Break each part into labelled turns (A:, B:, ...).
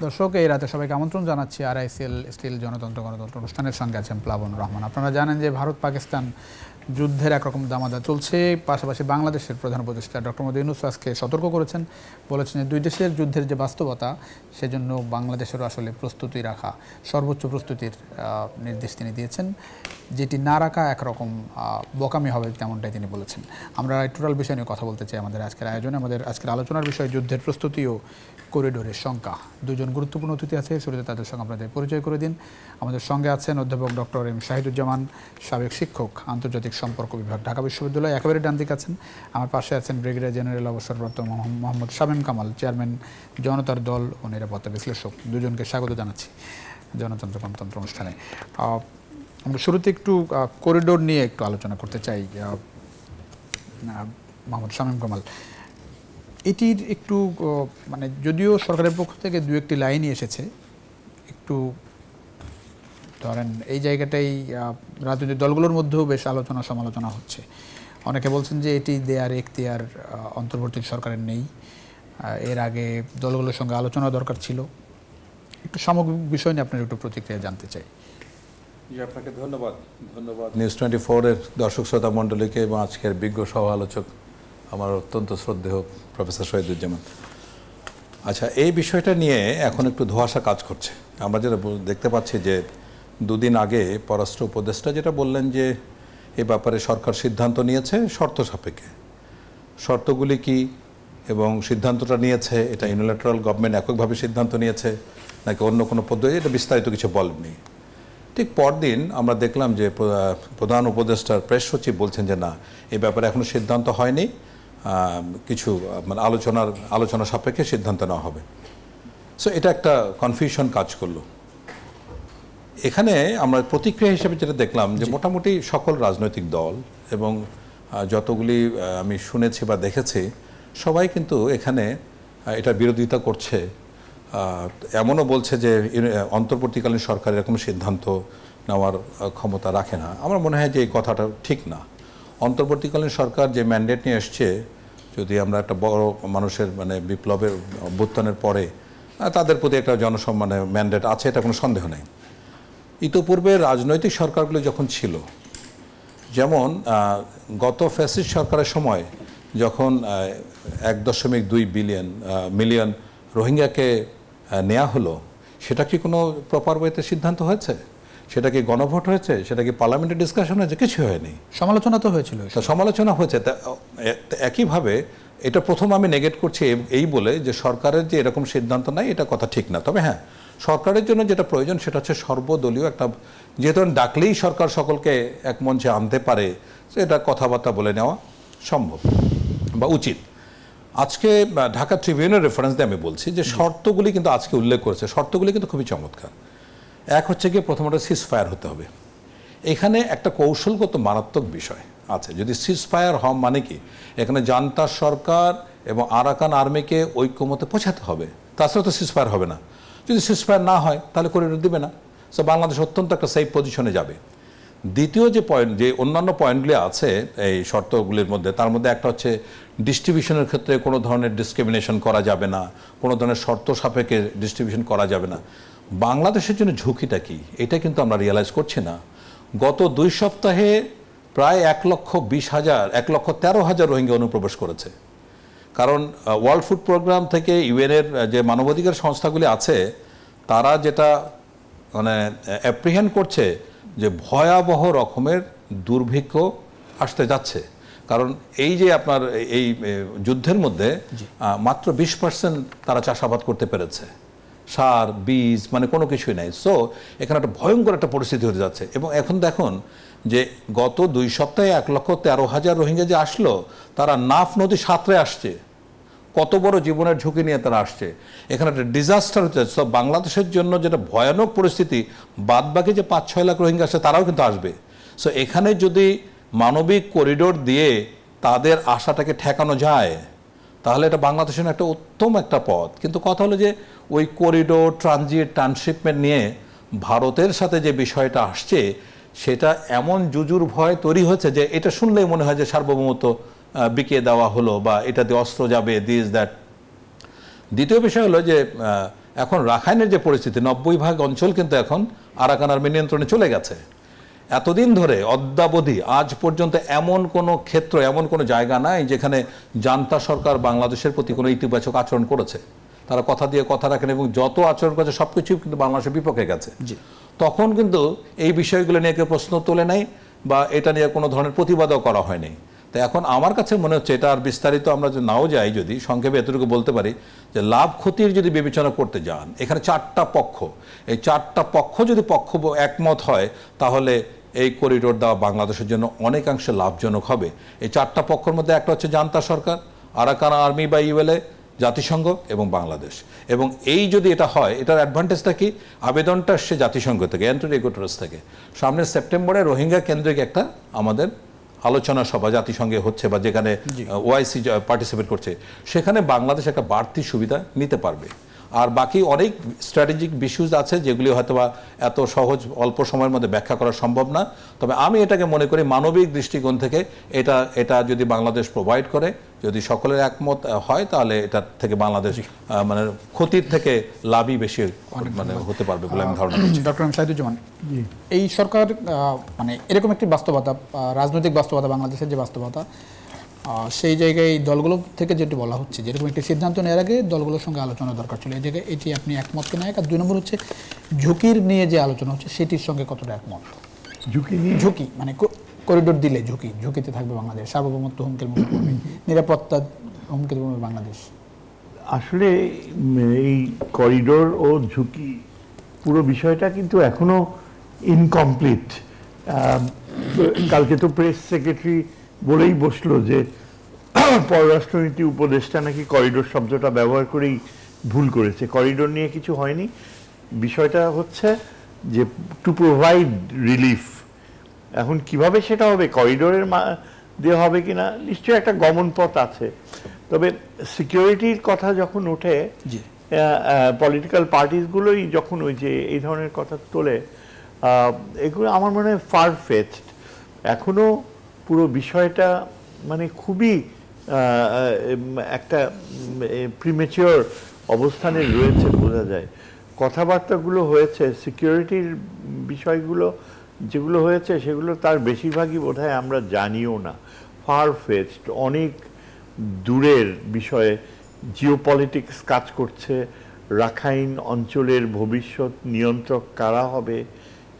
A: দর্শক, এই রাতে সবাইকে আমন্ত্রণ জানাচ্ছি আরআইসিএল স্টিল জনতন্ত্র গণতন্ত্র অনুষ্ঠানের সঙ্গে আছেন প্লাবন রহমান। আপনারা জানেন যে ভারত পাকিস্তান যুদ্ধের একরকম দামাদা চলছে, পাশাপাশি বাংলাদেশের প্রধান উপদেষ্টা ডক্টর মোহাম্মদ ইউনূস আজকে সতর্ক করেছেন, বলেছেন যে দুই দেশের যুদ্ধের যে বাস্তবতা সেজন্য বাংলাদেশেরও আসলে প্রস্তুতি রাখা, সর্বোচ্চ প্রস্তুতির নির্দেশ তিনি দিয়েছেন। যেটি না রাখা একরকম বোকামি হবে, তেমনটাই তিনি বলেছেন। আমরা টোটাল বিষয় নিয়ে কথা বলতে চাই আমাদের আজকের আয়োজনে। আমাদের আজকের আলোচনার বিষয় যুদ্ধের প্রস্তুতি ও করিডোরের শঙ্কা। দুজন গুরুত্বপূর্ণ অতিথি আছে, শুরুতে তাদের সঙ্গে আপনাদের পরিচয় করে দিন। আমাদের সঙ্গে আছেন অধ্যাপক ডক্টর এম শাহিদুজ্জামান, সাবেক শিক্ষক, আন্তর্জাতিক সম্পর্ক বিভাগ, ঢাকা বিশ্ববিদ্যালয়। একেবারে ডান দিকে আছেন, আমার পাশে আছেন ব্রিগেডিয়ার জেনারেল অবসরপ্রাপ্ত মোহাম্মদ শামীম কামাল, চেয়ারম্যান জনতার দল ও নিরাপত্তা বিশ্লেষক। দুজনকে স্বাগত জানাচ্ছি জনতন্ত্র গণতন্ত্র অনুষ্ঠানে। আমরা শুরুতে একটু করিডোর নিয়ে একটু আলোচনা করতে চাই। মোহাম্মদ শামীম কামাল, এটির একটু মানে যদিও সরকারের পক্ষ থেকে দু একটি লাইনই এসেছে, একটু ধরেন এই জায়গাটাই রাজনৈতিক দলগুলোর মধ্যেও বেশ আলোচনা সমালোচনা হচ্ছে। অনেকে বলছেন যে এটি দেয়ার এখতিয়ার অন্তর্বর্তী সরকারের নেই, এর আগে দলগুলোর সঙ্গে আলোচনা দরকার ছিল। একটু সামগ্রিক বিষয় নিয়ে আপনার একটু প্রতিক্রিয়া জানতে চাই।
B: আপনাকে ধন্যবাদ নিউজ 24-এর দর্শক শ্রোতা মণ্ডলীকে এবং আজকের বিজ্ঞ সহ আলোচক আমার অত্যন্ত শ্রদ্ধেয় প্রফেসর শাহিদুজ্জামান। আচ্ছা, এই বিষয়টা নিয়ে এখন একটু ধোঁয়াশা কাজ করছে। আমরা যেটা দেখতে পাচ্ছি যে দুদিন আগে পররাষ্ট্র উপদেষ্টা যেটা বললেন যে এ ব্যাপারে সরকার সিদ্ধান্ত নিয়েছে শর্ত সাপেক্ষে। শর্তগুলি কি এবং সিদ্ধান্তটা নিয়েছে এটা ইউনিল্যাটারাল গভর্নমেন্ট এককভাবে সিদ্ধান্ত নিয়েছে নাকি অন্য কোনো পদ্ধতি, এটা বিস্তারিত কিছু বলেননি। ঠিক পরদিন আমরা দেখলাম যে প্রধান উপদেষ্টার প্রেস সচিব বলছেন যে না, এই ব্যাপারে এখনও সিদ্ধান্ত হয়নি, কিছু মানে আলোচনা সাপেক্ষে সিদ্ধান্ত নেওয়া হবে। সো এটা একটা কনফিউশন কাজ করলো। এখানে আমরা প্রতিক্রিয়া হিসেবে যেটা দেখলাম যে মোটামুটি সকল রাজনৈতিক দল এবং যতগুলি আমি শুনেছি বা দেখেছি সবাই কিন্তু এখানে এটা বিরোধিতা করছে। এমনও বলছে যে অন্তর্বর্তীকালীন সরকার এরকম সিদ্ধান্ত নেওয়ার ক্ষমতা রাখে না। আমার মনে হয় যে এই কথাটা ঠিক না। অন্তর্বর্তীকালীন সরকার যে ম্যান্ডেট নিয়ে এসছে, যদি আমরা একটা বড় মানুষের মানে বিপ্লবের অভ্যুত্থানের পরে তাদের প্রতি একটা জনসম্মানের ম্যান্ডেট আছে, এটা কোনো সন্দেহ নেই। ইতোপূর্বে রাজনৈতিক সরকারগুলো যখন ছিল, যেমন গত ফ্যাসিস্ট সরকারের সময় যখন 1.2 মিলিয়ন রোহিঙ্গাকে নেওয়া হলো, সেটা কি কোনো প্রপার ওয়েতে সিদ্ধান্ত হয়েছে? সেটা কি গণভোট হয়েছে? সেটা কি পার্লামেন্টে ডিসকাশন হয়েছে? কিছু হয়নি।
A: সমালোচনা তো হয়েছিল,
B: সমালোচনা হয়েছে। একইভাবে এটা প্রথম আমি নেগেট করছি এই বলে যে সরকারের যে এরকম সিদ্ধান্ত নাই, এটা কথা ঠিক না। তবে হ্যাঁ, সরকারের জন্য যেটা প্রয়োজন সেটা হচ্ছে সর্বদলীয় একটা, যেহেতু ডাকলেই সরকার সকলকে এক মঞ্চে আনতে পারে, এটা কথাবার্তা বলে নেওয়া সম্ভব বা উচিত। আজকে ঢাকা ট্রিবিউনের রেফারেন্স দিয়ে আমি বলছি যে শর্তগুলি কিন্তু আজকে উল্লেখ করেছে, শর্তগুলি কিন্তু খুবই চমৎকার। এক হচ্ছে গিয়ে প্রথমত সিজ ফায়ার হতে হবে। এখানে একটা কৌশলগত মারাত্মক বিষয় আছে। যদি সিজ ফায়ার হয় মানে কি, এখানে জান্তা সরকার এবং আরাকান আর্মিকে ঐক্যমতে পৌঁছাতে হবে, তাছাড়া তো সিজ ফায়ার হবে না। যদি সিজ ফায়ার না হয় তাহলে করিডোর দিবে না। সো বাংলাদেশ অত্যন্ত একটা সেফ পজিশনে যাবে। দ্বিতীয় যে পয়েন্ট, যে অন্যান্য পয়েন্টগুলি আছে এই শর্তগুলির মধ্যে, তার মধ্যে একটা হচ্ছে ডিস্ট্রিবিউশনের ক্ষেত্রে কোনো ধরনের ডিসক্রিমিনেশন করা যাবে না, কোনো ধরনের শর্ত সাপেক্ষে ডিস্ট্রিবিউশন করা যাবে না। বাংলাদেশের জন্য ঝুঁকিটা কি, এটা কিন্তু আমরা রিয়েলাইজ করছি না। গত 2 সপ্তাহে প্রায় 1,13,000 রোহিঙ্গা অনুপ্রবেশ করেছে। কারণ ওয়ার্ল্ড ফুড প্রোগ্রাম থেকে ইউএনের যে মানবাধিকার সংস্থাগুলি আছে, তারা যেটা মানে অ্যাপ্রিহেন্ড করছে যে ভয়াবহ রকমের দুর্ভিক্ষ আসতে যাচ্ছে। কারণ এই যে আপনার এই যুদ্ধের মধ্যে মাত্র 20% তারা চাষাবাদ করতে পেরেছে, সার বীজ মানে কোনো কিছুই নাই। সো এখানে একটা ভয়ঙ্কর একটা পরিস্থিতি হতে যাচ্ছে। এবং এখন দেখুন যে গত 2 সপ্তাহে 1,13,000 রোহিঙ্গা যে আসলো, তারা নাফ নদী সাঁতরে আসছে। কত বড় জীবনের ঝুঁকি নিয়ে তারা আসছে। এখানে একটা ডিজাস্টার হচ্ছে। সব বাংলাদেশের জন্য যেটা ভয়ানক পরিস্থিতি, বাদ বাকি যে 5-6 লাখ রোহিঙ্গা আসছে তারাও কিন্তু আসবে। সো এখানে যদি মানবিক করিডোর দিয়ে তাদের আশাটাকে ঠেকানো যায়, তাহলে এটা বাংলাদেশের একটা উত্তম একটা পথ। কিন্তু কথা হলো যে ওই করিডোর, ট্রানজিট, ট্রান্সশিপমেন্ট নিয়ে ভারতের সাথে যে বিষয়টা আসছে, সেটা এমন জুজুর ভয় তৈরি হয়েছে যে এটা শুনলেই মনে হয় যে সার্বভৌমত্ব বিকিয়ে দেওয়া হলো বা এটা দিয়ে অস্ত্র যাবে, দিস দ্যাট। দ্বিতীয় বিষয় হলো যে এখন রাখাইনের যে পরিস্থিতি 90% অঞ্চল কিন্তু এখন আরাকান আর্মির নিয়ন্ত্রণে চলে গেছে। এতদিন ধরে অদ্যাবধি আজ পর্যন্ত এমন কোনো ক্ষেত্র, এমন কোনো জায়গা নাই যেখানে জান্তা সরকার বাংলাদেশের প্রতি কোনো ইতিবাচক আচরণ করেছে। তারা কথা দিয়ে কথা রাখেন এবং যত আচরণ করেছে সব কিছুই কিন্তু বাংলাদেশের বিপক্ষে গেছে। তখন কিন্তু এই বিষয়গুলো নিয়ে কেউ প্রশ্ন তোলে নাই বা এটা নিয়ে কোনো ধরনের প্রতিবাদও করা হয়নি। তো এখন আমার কাছে মনে হচ্ছে এটা আর বিস্তারিত আমরা নাও যাই, যদি সংক্ষেপে এতটুকু বলতে পারি যে লাভ ক্ষতির যদি বিবেচনা করতে যান, এখানে 4টা পক্ষ, এই 4টা পক্ষ যদি একমত হয় তাহলে এই করিডোর দেওয়া বাংলাদেশের জন্য অনেকাংশে লাভজনক হবে। এই 4টা পক্ষের মধ্যে একটা হচ্ছে জান্তা সরকার, আরাকান আর্মি বা ইউএলএ, জাতিসংঘ এবং বাংলাদেশ। এবং এই যদি এটা হয়, এটার অ্যাডভান্টেজটা কি, আবেদনটা আসছে জাতিসংঘ থেকে, অ্যান্টোনিও গুটেরেস থেকে। সামনের সেপ্টেম্বরে রোহিঙ্গা কেন্দ্রিক একটা আমাদের আলোচনা সভা জাতিসংঘে হচ্ছে বা যেখানে ওআইসি পার্টিসিপেট করছে, সেখানে বাংলাদেশ একটা বাড়তি সুবিধা নিতে পারবে। আর বাকি অনেক স্ট্র্যাটেজিক ইস্যুজ আছে যেগুলি হয়তো বা এত সহজ অল্প সময়ের মধ্যে ব্যাখ্যা করা সম্ভব না। তবে আমি এটাকে মনে করি মানবিক দৃষ্টিকোণ থেকে এটা যদি বাংলাদেশ প্রোভাইড করে, যদি সকলের একমত হয়, তাহলে এটার থেকে বাংলাদেশ মানে ক্ষতির থেকে লাভই বেশি মানে হতে পারবে বলে আমি ধারণা করছি।
A: ডক্টর সাইদুজ্জামান, এই সরকার মানে এরকম একটি বাস্তবতা, রাজনৈতিক বাস্তবতা, বাংলাদেশের যে বাস্তবতা, সেই জায়গায় দলগুলো থেকে যেটি বলা হচ্ছে যেরকম একটি সিদ্ধান্ত নেওয়ার আগে দলগুলোর সঙ্গে আলোচনা দরকার ছিল, এই জায়গায় এটি আপনি একমত কিনা? আর 2 নম্বর হচ্ছে ঝুঁকির নিয়ে যে আলোচনা হচ্ছে সেটির সঙ্গে কতটা একমত? ঝুঁকি মানে করিডোর দিলে ঝুঁকিতে থাকবে বাংলাদেশ, সার্বভৌমত্ব হুমকির মুখে পড়বে, নিরাপত্তা হুমকির মুখে বাংলাদেশ।
C: আসলে এই করিডোর ও ঝুঁকি পুরো বিষয়টা কিন্তু এখনো ইনকমপ্লিট। কালকে তো প্রেস সেক্রেটারি বলেই বসলো যে পররাষ্ট্রনীতি উপদেষ্টা নাকি করিডোর শব্দটা ব্যবহার করেই ভুল করেছে, করিডোর নিয়ে কিছু হয়নি। বিষয়টা হচ্ছে যে টু প্রোভাইড রিলিফ। এখন কিভাবে সেটা হবে, করিডোরের দিয়ে হবে কিনা, নিশ্চয়ই একটা গমন পথ আছে। তবে সিকিউরিটির কথা যখন ওঠে, পলিটিক্যাল পার্টিসগুলোই যখন ওই যে এই ধরনের কথা তোলে, এগুলো আমার মনে হয় ফার ফেচড। এখনো পুরো বিষয়টা মানে খুবই একটা প্রিমেচিওর অবস্থানে রয়েছে বোঝা যায়। কথাবার্তাগুলো হয়েছে, সিকিউরিটির বিষয়গুলো যেগুলো হয়েছে সেগুলো তার বেশিরভাগই বোধহয় আমরা জানিও না, ফার ফেচড, অনেক দূরের বিষয়ে জিওপলিটিক্স কাজ করছে। রাখাইন অঞ্চলের ভবিষ্যৎ নিয়ন্ত্রক কারা হবে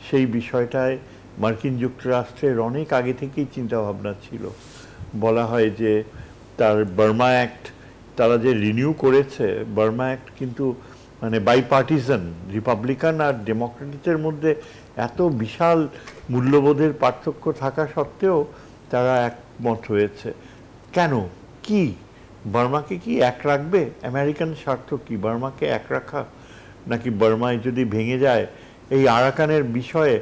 C: সেই বিষয়টায় মার্কিন যুক্তরাষ্ট্রের অনেক আগে থেকেই চিন্তাভাবনা ছিল। বলা হয় যে তার বার্মা অ্যাক্ট তারা যে রিনিউ করেছে, বার্মা অ্যাক্ট কিন্তু মানে বাইপার্টিজান, রিপাবলিকান আর ডেমোক্রেটদের মধ্যে এত বিশাল মূল্যবোধের পার্থক্য থাকা সত্ত্বেও তারা একমত হয়েছে। কেন, কি বার্মাকে কি এক রাখবে? আমেরিকান স্বার্থ কি বার্মাকে এক রাখা, নাকি বার্মায় যদি ভেঙে যায় এই আরাকানের বিষয়ে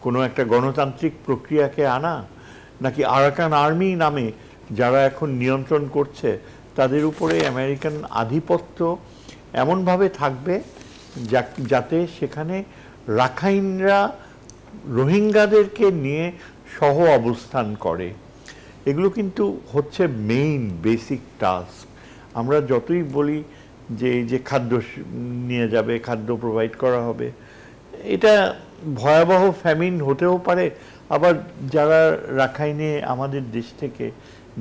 C: কোনো একটা গণতান্ত্রিক প্রক্রিয়াকে আনা, নাকি আরাকান আর্মি নামে যারা এখন নিয়ন্ত্রণ করছে তাদের উপরে আমেরিকান আধিপত্য এমনভাবে থাকবে যাতে সেখানে রাখাইনরা রোহিঙ্গাদেরকে নিয়ে সহ অবস্থান করে। এগুলো কিন্তু হচ্ছে মেইন বেসিক টাস্ক। আমরা যতই বলি যে এই যে খাদ্য নিয়ে যাবে, খাদ্য প্রোভাইড করা হবে, এটা ভয়াবহ ফ্যামিন হতেও পারে। আবার যারা রাখাইনে আমাদের দেশ থেকে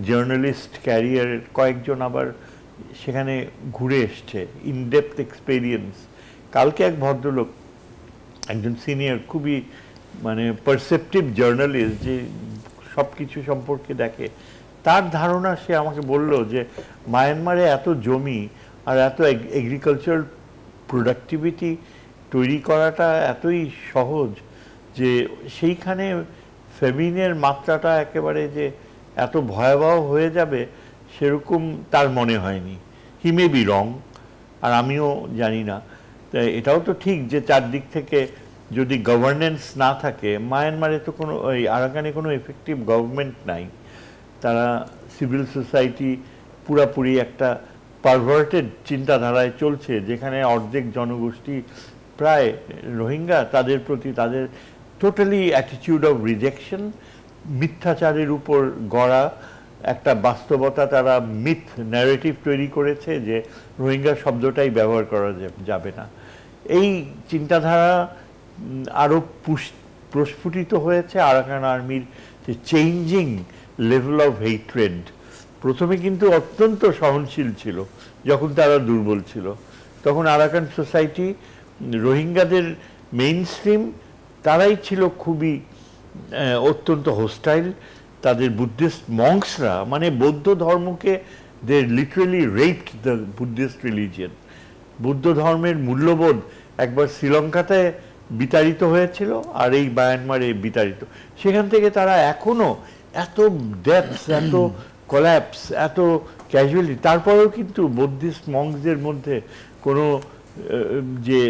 C: জার্নালিস্ট ক্যারিয়ার কয়েকজন আবার সেখানে ঘুরে এসছে, ইনডেপথ এক্সপেরিয়েন্স। কালকে এক ভদ্রলোক, একজন সিনিয়র খুবই মানে পারসেপটিভ জার্নালিস্ট, যে সব কিছু সম্পর্কে দেখে, তার ধারণা, সে আমাকে বলল যে মায়ানমারে এত জমি আর এত এগ্রিকালচারাল প্রোডাক্টিভিটি তৈরি করাটা এতই সহজ যে সেইখানে ফেমিনের মাত্রাটা একেবারে যে এত ভয়াবহ হয়ে যাবে সেরকম তার মনে হয়নি। হি মে বি রং, আর আমিও জানি না। এটাও তো ঠিক যে চারদিক থেকে যদি গভর্নেন্স না থাকে, মায়ানমারে তো কোনো ওই আরাকানে কোনো এফেক্টিভ গভর্নমেন্ট নাই, তারা সিভিল সোসাইটি পুরাপুরি একটা পারভার্টেড চিন্তাধারায় চলছে, যেখানে অর্ধেক জনগোষ্ঠী প্রায় রোহিঙ্গা, তাদের প্রতি তাদের টোটালি অ্যাটিটিউড অফ রিজেকশন, মিথ্যাচারের উপর গড়া, একটা বাস্তবতা, তারা মিথ ন্যারেটিভ তৈরি করেছে যে রোহিঙ্গা শব্দটাই ব্যবহার করা যাবে না। এই চিন্তাধারা আরও প্রস্ফুটিত হয়েছে আরাকান আর্মির যে চেঞ্জিং লেভেল অফ হেট্রেড। প্রথমে কিন্তু অত্যন্ত সহনশীল ছিল যখন তারা দুর্বল ছিল, তখন আরাকান সোসাইটি রোহিঙ্গাদের মেইন স্ট্রিম তারাই ছিল খুবই অত্যন্ত হোস্টাইল। তাদের বুদ্ধিস্ট মঙ্কসরা, মানে বৌদ্ধ ধর্মকে they literally raped the Buddhist religion. বুদ্ধ ধর্মের মূল্যবোধ একবার শ্রীলঙ্কাতে বিতাড়িত হয়েছিল আর এই মায়ানমারে বিতাড়িত। সেখান থেকে তারা এখনো এত ডেপথ, এত কোল্যাপস, এত ক্যাজুয়ালিটি, তারপরেও কিন্তু বুদ্ধিস্ট মঙ্কসদের মধ্যে কোনো যে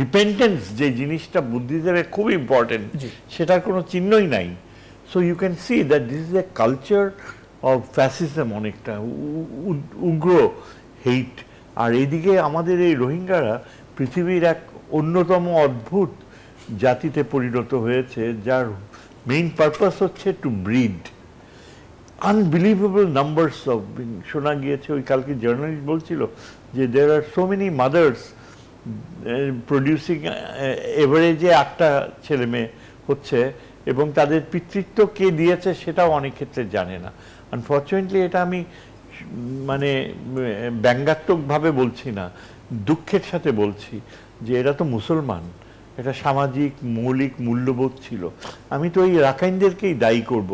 C: রিপেন্টেন্স, যে জিনিসটা বুদ্ধিজমে খুব ইম্পর্টেন্ট, সেটার কোনো চিহ্নই নাই। So you can see that this is a culture of fascism, অনেকটা উগ্র হেইট। আর এইদিকে আমাদের এই রোহিঙ্গারা পৃথিবীর এক অন্যতম অদ্ভুত জাতিতে পরিণত হয়েছে, যার মেইন পারপাস হচ্ছে two breed. Unbelievable numbers of, শোনা গিয়েছে, ওই কালকে জার্নালিস্ট বলছিল যে দেয়ার আর সো মেনি মাদার্স প্রডিউসিং এভারেজে 8টা ছেলে মেয়ে হচ্ছে, এবং তাদের পিতৃত্ব কে দিয়েছে সেটাও অনেক ক্ষেত্রে জানে না। আনফর্চুনেটলি এটা আমি মানে ব্যঙ্গাত্মকভাবে বলছি না, দুঃখের সাথে বলছি যে এরা তো মুসলমান, এটা সামাজিক মৌলিক মূল্যবোধ ছিল। আমি তো এই রাখাইনদেরকেই দায়ী করব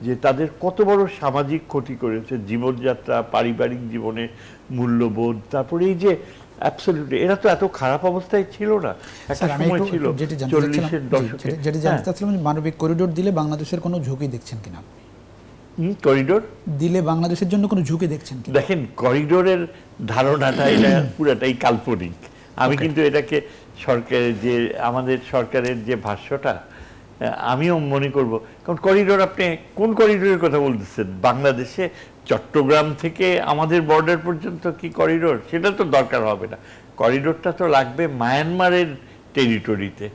C: যে তাদের কত বড় সামাজিক ক্ষতি করেছে, জীবনযাত্রা, পারিবারিক জীবনে মূল্যবোধ। তারপরে এই যে অ্যাবসলিউটলি এরা তো এত খারাপ অবস্থায় ছিল না, একটা সময় ছিল 40-এর দশকে।
A: যেটি জানতে চাচ্ছিলাম, মানবিক করিডোর দিলে বাংলাদেশের কোনো ঝুঁকি দেখছেন কিনা আপনি?
C: করিডোর
A: দিলে বাংলাদেশের জন্য কোনো ঝুঁকি দেখছেন কিনা?
C: দেখেন, করিডোরের ধারণাটা এটা পুরাটাই কাল্পনিক। আমি কিন্তু এটাকে সরকারের যে, আমাদের সরকারের যে ভাষ্যটা, আমিও মনে করব, কারণ করিডোর, আপনি কোন করিডোরের কথা বলতেছেন? বাংলাদেশে চট্টগ্রাম থেকে আমাদের বর্ডার পর্যন্ত কি করিডোর? সেটা তো দরকার হবে না। করিডোরটা তো লাগবে মায়ানমারের টেরিটরিতে,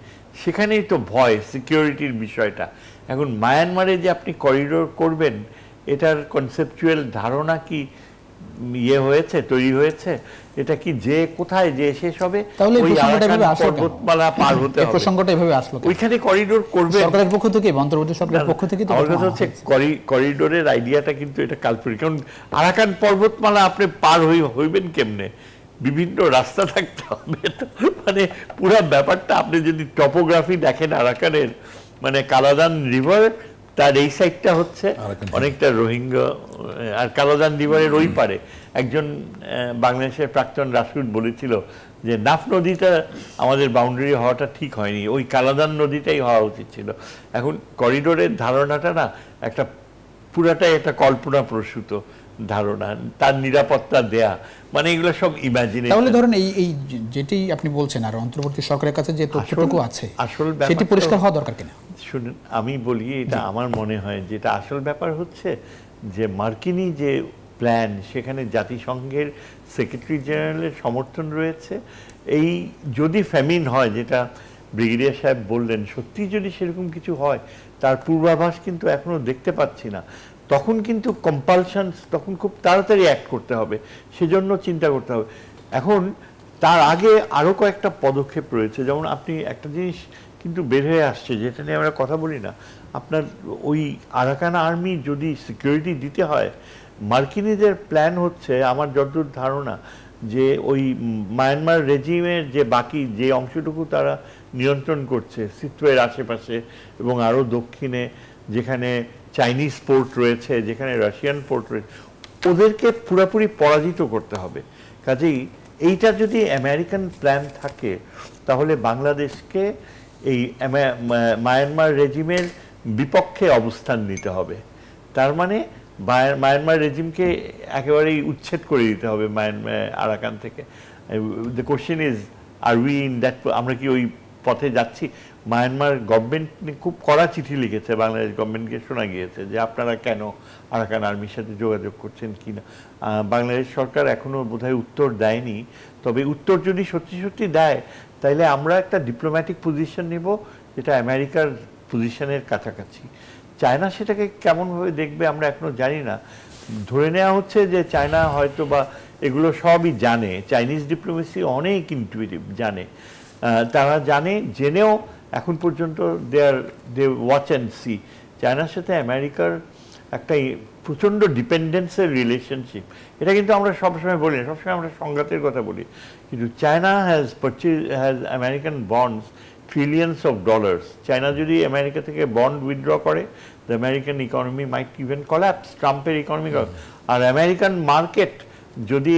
C: সেখানেই তো ভয়, সিকিউরিটির বিষয়টা। এখন মায়ানমারে যে আপনি করিডোর করবেন, এটার কনসেপচুয়াল ধারণা কি ইয়ে হয়েছে, তৈরি হয়েছে? এটা কি যে কোথায় যে শেষ হবে?
A: তাহলে
C: পর্বতমালা পার হতে হবে,
A: প্রসঙ্গটা এভাবে আসলো,
C: ওইখানে করিডোর করবে
A: সরকারের পক্ষ থেকে, অন্তর্বর্তী সরকারের পক্ষ থেকে।
C: আমার কথা হচ্ছে করিডোরের আইডিয়াটা কিন্তু এটা কাল্পনিক। কারণ আরাকান পর্বতমালা আপনি পার হইবেন কেমনে? বিভিন্ন রাস্তা থাকতে হবে। তো মানে পুরো ব্যাপারটা, আপনি যদি টপোগ্রাফি দেখেন আরাকানের, মানে কালাদান রিভার, তার এই সাইডটা হচ্ছে অনেকটা রোহিঙ্গা, আর কালাদান রিভারের ওই পারে একজন বাংলাদেশের প্রাক্তন রাষ্ট্রদূত বলেছিল যে নাফ নদীটা আমাদের বাউন্ডারি হওয়াটা ঠিক হয়নি, ওই কালাদান নদীটাই হওয়া উচিত ছিল। এখন করিডোরের ধারণাটা না একটা পুরাটাই একটা কল্পনা প্রসূত ধারণা, তার নিরাপত্তা দেয়া, মানে এগুলো সব ইমাজিনেশন।
A: তাহলে ধরেন এই যেটি আপনি বলছেন, আর অন্তর্বর্তী সরকারের কাছে যে তথ্যটুকু আছে,
C: আসল
A: সেটি পরিষ্কার হওয়া দরকার কিনা?
C: শুনুন, আমি বলি, এটা আমার মনে হয় যেটা আসল ব্যাপার হচ্ছে যে মার্কিনী যে প্ল্যান, সেখানে জাতিসংঘের সেক্রেটারি জেনারেলের সমর্থন রয়েছে। এই যদি ফ্যামিন হয়, যেটা ব্রিগেডিয়ার সাহেব বললেন, সত্যি যদি সেরকম কিছু হয়, তার পূর্বাভাস কিন্তু এখনো দেখতে পাচ্ছি না, তখন কিন্তু কম্পালশনস, তখন খুব তাড়াতাড়ি অ্যাক্ট করতে হবে, সেজন্য চিন্তা করতে হবে। এখন তার আগে আরও কয়েকটা পদক্ষেপ রয়েছে। যেমন আপনি একটা জিনিস কিন্তু বের হয়ে আসছে, যেটা নিয়ে আমরা কথা বলি না, আপনার ওই আরাকান আর্মি যদি সিকিউরিটি দিতে হয়, মার্কিনীদের প্ল্যান হচ্ছে, আমার যতদূর ধারণা, যে ওই মায়ানমার রেজিমের যে বাকি যে অংশটুকু তারা নিয়ন্ত্রণ করছে সিত্তুয়ের আশেপাশে এবং আরও দক্ষিণে, যেখানে চাইনিজ পোর্ট রয়েছে, যেখানে রাশিয়ান পোর্ট রয়েছে, ওদেরকে পুরোপুরি পরাজিত করতে হবে। কাজেই এইটা যদি আমেরিকান প্ল্যান থাকে, তাহলে বাংলাদেশকে এই মায়ানমার রেজিমের বিপক্ষে অবস্থান নিতে হবে। তার মানে মায়ানমার রেজিমকে একেবারেই উচ্ছেদ করে দিতে হবে আরাকান থেকে। The question is, are we in that, আমরা কি ওই পথে যাচ্ছি? মায়ানমার গভর্নমেন্ট খুব কড়া চিঠি লিখেছে বাংলাদেশ গভর্নমেন্টকে, শোনা গিয়েছে যে আপনারা কেন আরাকান আর্মির সাথে যোগাযোগ করছেন কি না। বাংলাদেশ সরকার এখনও বোধহয় উত্তর দেয়নি, তবে উত্তর যদি সত্যি সত্যি দেয়, তাইলে আমরা একটা ডিপ্লোম্যাটিক পজিশন নেব যেটা আমেরিকার পজিশনের কাছাকাছি। চায়না সেটাকে কেমনভাবে দেখবে আমরা এখনো জানি না। ধরে নেওয়া হচ্ছে যে চায়না হয়তো বা এগুলো সবই জানে, চাইনিজ ডিপ্লোমেসি অনেক ইনটুইটিভ, জানে, তারা জানে, জেনেও এখন পর্যন্ত দে ওয়াচ অ্যান্ড সি। চায়নার সাথে আমেরিকার একটা প্রচণ্ড ডিপেন্ডেন্সের রিলেশনশিপ, এটা কিন্তু আমরা সবসময় বলি না, সবসময় আমরা সংঘাতের কথা বলি, কিন্তু China has American bonds trillions of dollars. China যদি আমেরিকা থেকে বন্ড উইথড্র করে, the American economy might even collapse, ট্রাম্পের ইকোনমি। আর আমেরিকান মার্কেট যদি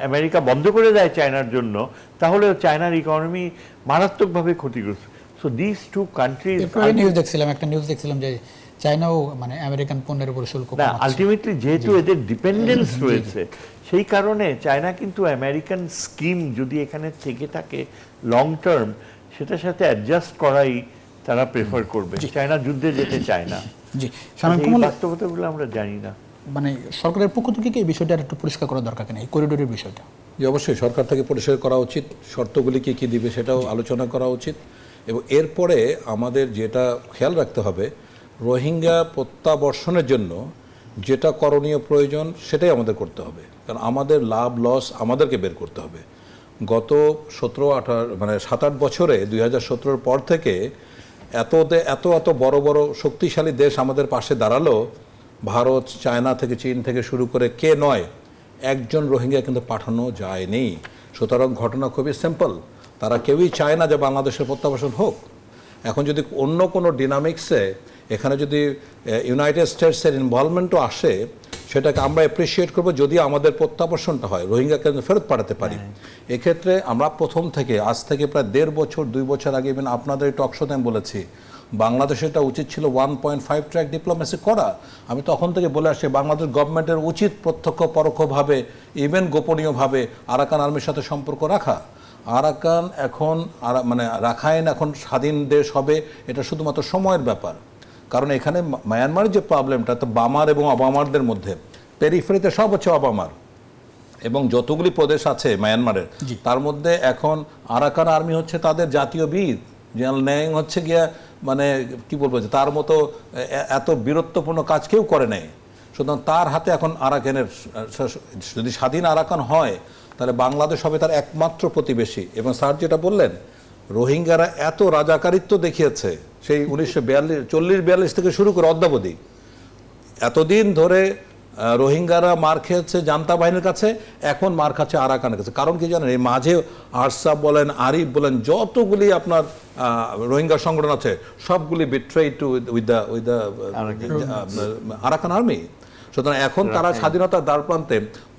C: আমেরিকা বন্ধ করে দেয় চায়নার জন্য, তাহলে চায়নার ইকোনমি মারাত্মকভাবে ক্ষতিগ্রস্ত। সো দিস টু কান্ট্রিজ,
A: একটা নিউজ দেখছিলাম যে চায়নাও মানে আমেরিকান পণ্যের উপর শুল্ক
C: না, আলটিমেটলি যেহেতু এদের ডিপেন্ডেন্স রয়েছে, সেই কারণে চায়না কিন্তু আমেরিকান স্কিম যদি এখানে থেকে থাকে লং টার্ম, সেটার সাথে অ্যাডজাস্ট করাই তারা প্রেফার করবে। চায়না যুদ্ধে যেতে চায় না।
A: জি,
C: এই বাস্তবতাগুলো আমরা জানি না।
A: মানে সরকারের পক্ষ থেকে কি এই বিষয়টা একটু পরিষ্কার করা দরকার কিনা, এই করিডোরের বিষয়টা?
B: যে অবশ্যই সরকার থেকে পরিষ্কার করা উচিত, শর্তগুলি কী কী দিবে সেটাও আলোচনা করা উচিত। এবং এরপরে আমাদের যেটা খেয়াল রাখতে হবে, রোহিঙ্গা প্রত্যাবর্ষণের জন্য যেটা করণীয় প্রয়োজন সেটাই আমাদের করতে হবে, কারণ আমাদের লাভ লস আমাদেরকে বের করতে হবে। গত 7-8 বছরে 2017 পর থেকে এত বড় বড় শক্তিশালী দেশ আমাদের পাশে দাঁড়ালো, ভারত, চায়না থেকে, চীন থেকে শুরু করে, কে নয়, একজন রোহিঙ্গা কিন্তু পাঠানো যায়নি। সুতরাং ঘটনা খুবই সিম্পল, তারা কেউই চায় না যে বাংলাদেশের প্রত্যাবাসন হোক। এখন যদি অন্য কোনো ডিনামিক্সে এখানে যদি ইউনাইটেড স্টেটসের ইনভলভমেন্টও আসে, সেটাকে আমরা অ্যাপ্রিসিয়েট করবো যদি আমাদের প্রত্যাবর্ষণটা হয়, রোহিঙ্গাকে ফেরত পাঠাতে পারি। এক্ষেত্রে আমরা প্রথম থেকে, আজ থেকে প্রায় 1.5 বছর 2 বছর আগে ইভেন আপনাদের টক শোতে আমি বলেছি, বাংলাদেশের এটা উচিত ছিল 1.5 ট্র্যাক ডিপ্লোমেসি করা। আমি তখন থেকে বলে আসছি বাংলাদেশ গভর্নমেন্টের উচিত প্রত্যক্ষ পরোক্ষভাবে, ইভেন গোপনীয়ভাবে আরাকান আর্মির সাথে সম্পর্ক রাখা। আরাকান এখন মানে রাখাইন এখন স্বাধীন দেশ হবে, এটা শুধুমাত্র সময়ের ব্যাপার। কারণ এখানে মায়ানমারের যে প্রবলেমটা, তো বামার এবং অবামারদের মধ্যে, পেরিফেরিতে সব হচ্ছে অবামার, এবং যতগুলি প্রদেশ আছে মায়ানমারের, তার মধ্যে এখন আরাকান আর্মি হচ্ছে তাদের জাতীয় বীর। জেনারেল ন্যাং হচ্ছে গিয়া মানে কি বলবো, যে তার মতো এত বীরত্বপূর্ণ কাজ কেউ করে নেই। সুতরাং তার হাতে এখন আরাকানের, যদি স্বাধীন আরাকান হয় তাহলে বাংলাদেশ হবে তার একমাত্র প্রতিবেশী। এবং স্যার যেটা বললেন, রোহিঙ্গারা এত রাজাকারিত্ব দেখিয়েছে সেই 1940-42 থেকে শুরু করে অদ্যাবধি, এতদিন ধরে রোহিঙ্গারা মার খেয়েছে জান্তা বাহিনীর কাছে, এখন মার খাচ্ছে আরাকানের কাছে। কারণ কি জানেন, এই মাঝে আরসাব বলেন, আরিফ বলেন, যতগুলি আপনার রোহিঙ্গা সংগঠন আছে, সবগুলি betrayed to with the Arakan army. সুতরাং এখন তারা স্বাধীনতার দ্বারপ্রান্তে।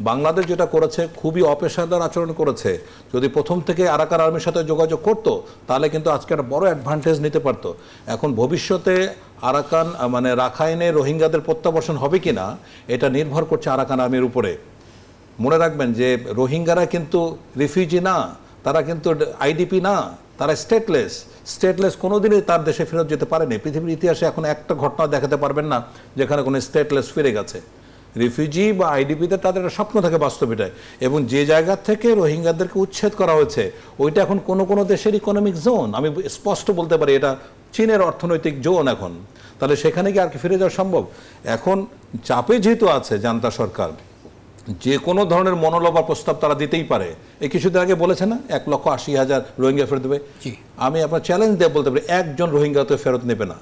B: বাংলাদেশ যেটা করেছে, খুবই অপেশাদার আচরণ করেছে। যদি প্রথম থেকে আরাকান আর্মির সাথে যোগাযোগ করতো, তাহলে কিন্তু আজকে একটা বড় অ্যাডভান্টেজ নিতে পারতো। এখন ভবিষ্যতে আরাকান মানে রাখাইনে রোহিঙ্গাদের প্রত্যাবর্ষণ হবে কিনা, এটা নির্ভর করছে আরাকান আর্মির উপরে। মনে রাখবেন যে রোহিঙ্গারা কিন্তু রিফিউজি না, তারা কিন্তু আইডিপি না, তারা স্টেটলেস কোনোদিনই তার দেশে ফেরত যেতে পারেনি। পৃথিবীর ইতিহাসে এখন একটা ঘটনা দেখাতে পারবেন না যেখানে কোনো স্টেটলেস ফিরে গেছে। রিফিউজি বা আইডিপিতে তাদের একটা স্বপ্ন থাকে বাস্তবিটায়। এবং যে জায়গা থেকে রোহিঙ্গাদেরকে উচ্ছেদ করা হয়েছে, ওইটা এখন কোনো দেশের ইকোনমিক জোন। আমি স্পষ্ট বলতে পারি এটা চীনের অর্থনৈতিক জোন এখন। তাহলে সেখানে কি আর কি ফিরে যাওয়া সম্ভব? এখন চাপে যেহেতু আছে জান্তা সরকার, যে কোনো ধরনের মনোলভা প্রস্তাব তারা দিতেই পারে। এই কিছুদিন আগে বলেছে না 1,80,000 রোহিঙ্গা ফেরত দেবে। আমি আপনার চ্যালেঞ্জ দিয়ে বলতে পারি, একজন রোহিঙ্গা তো ফেরত নেবে না।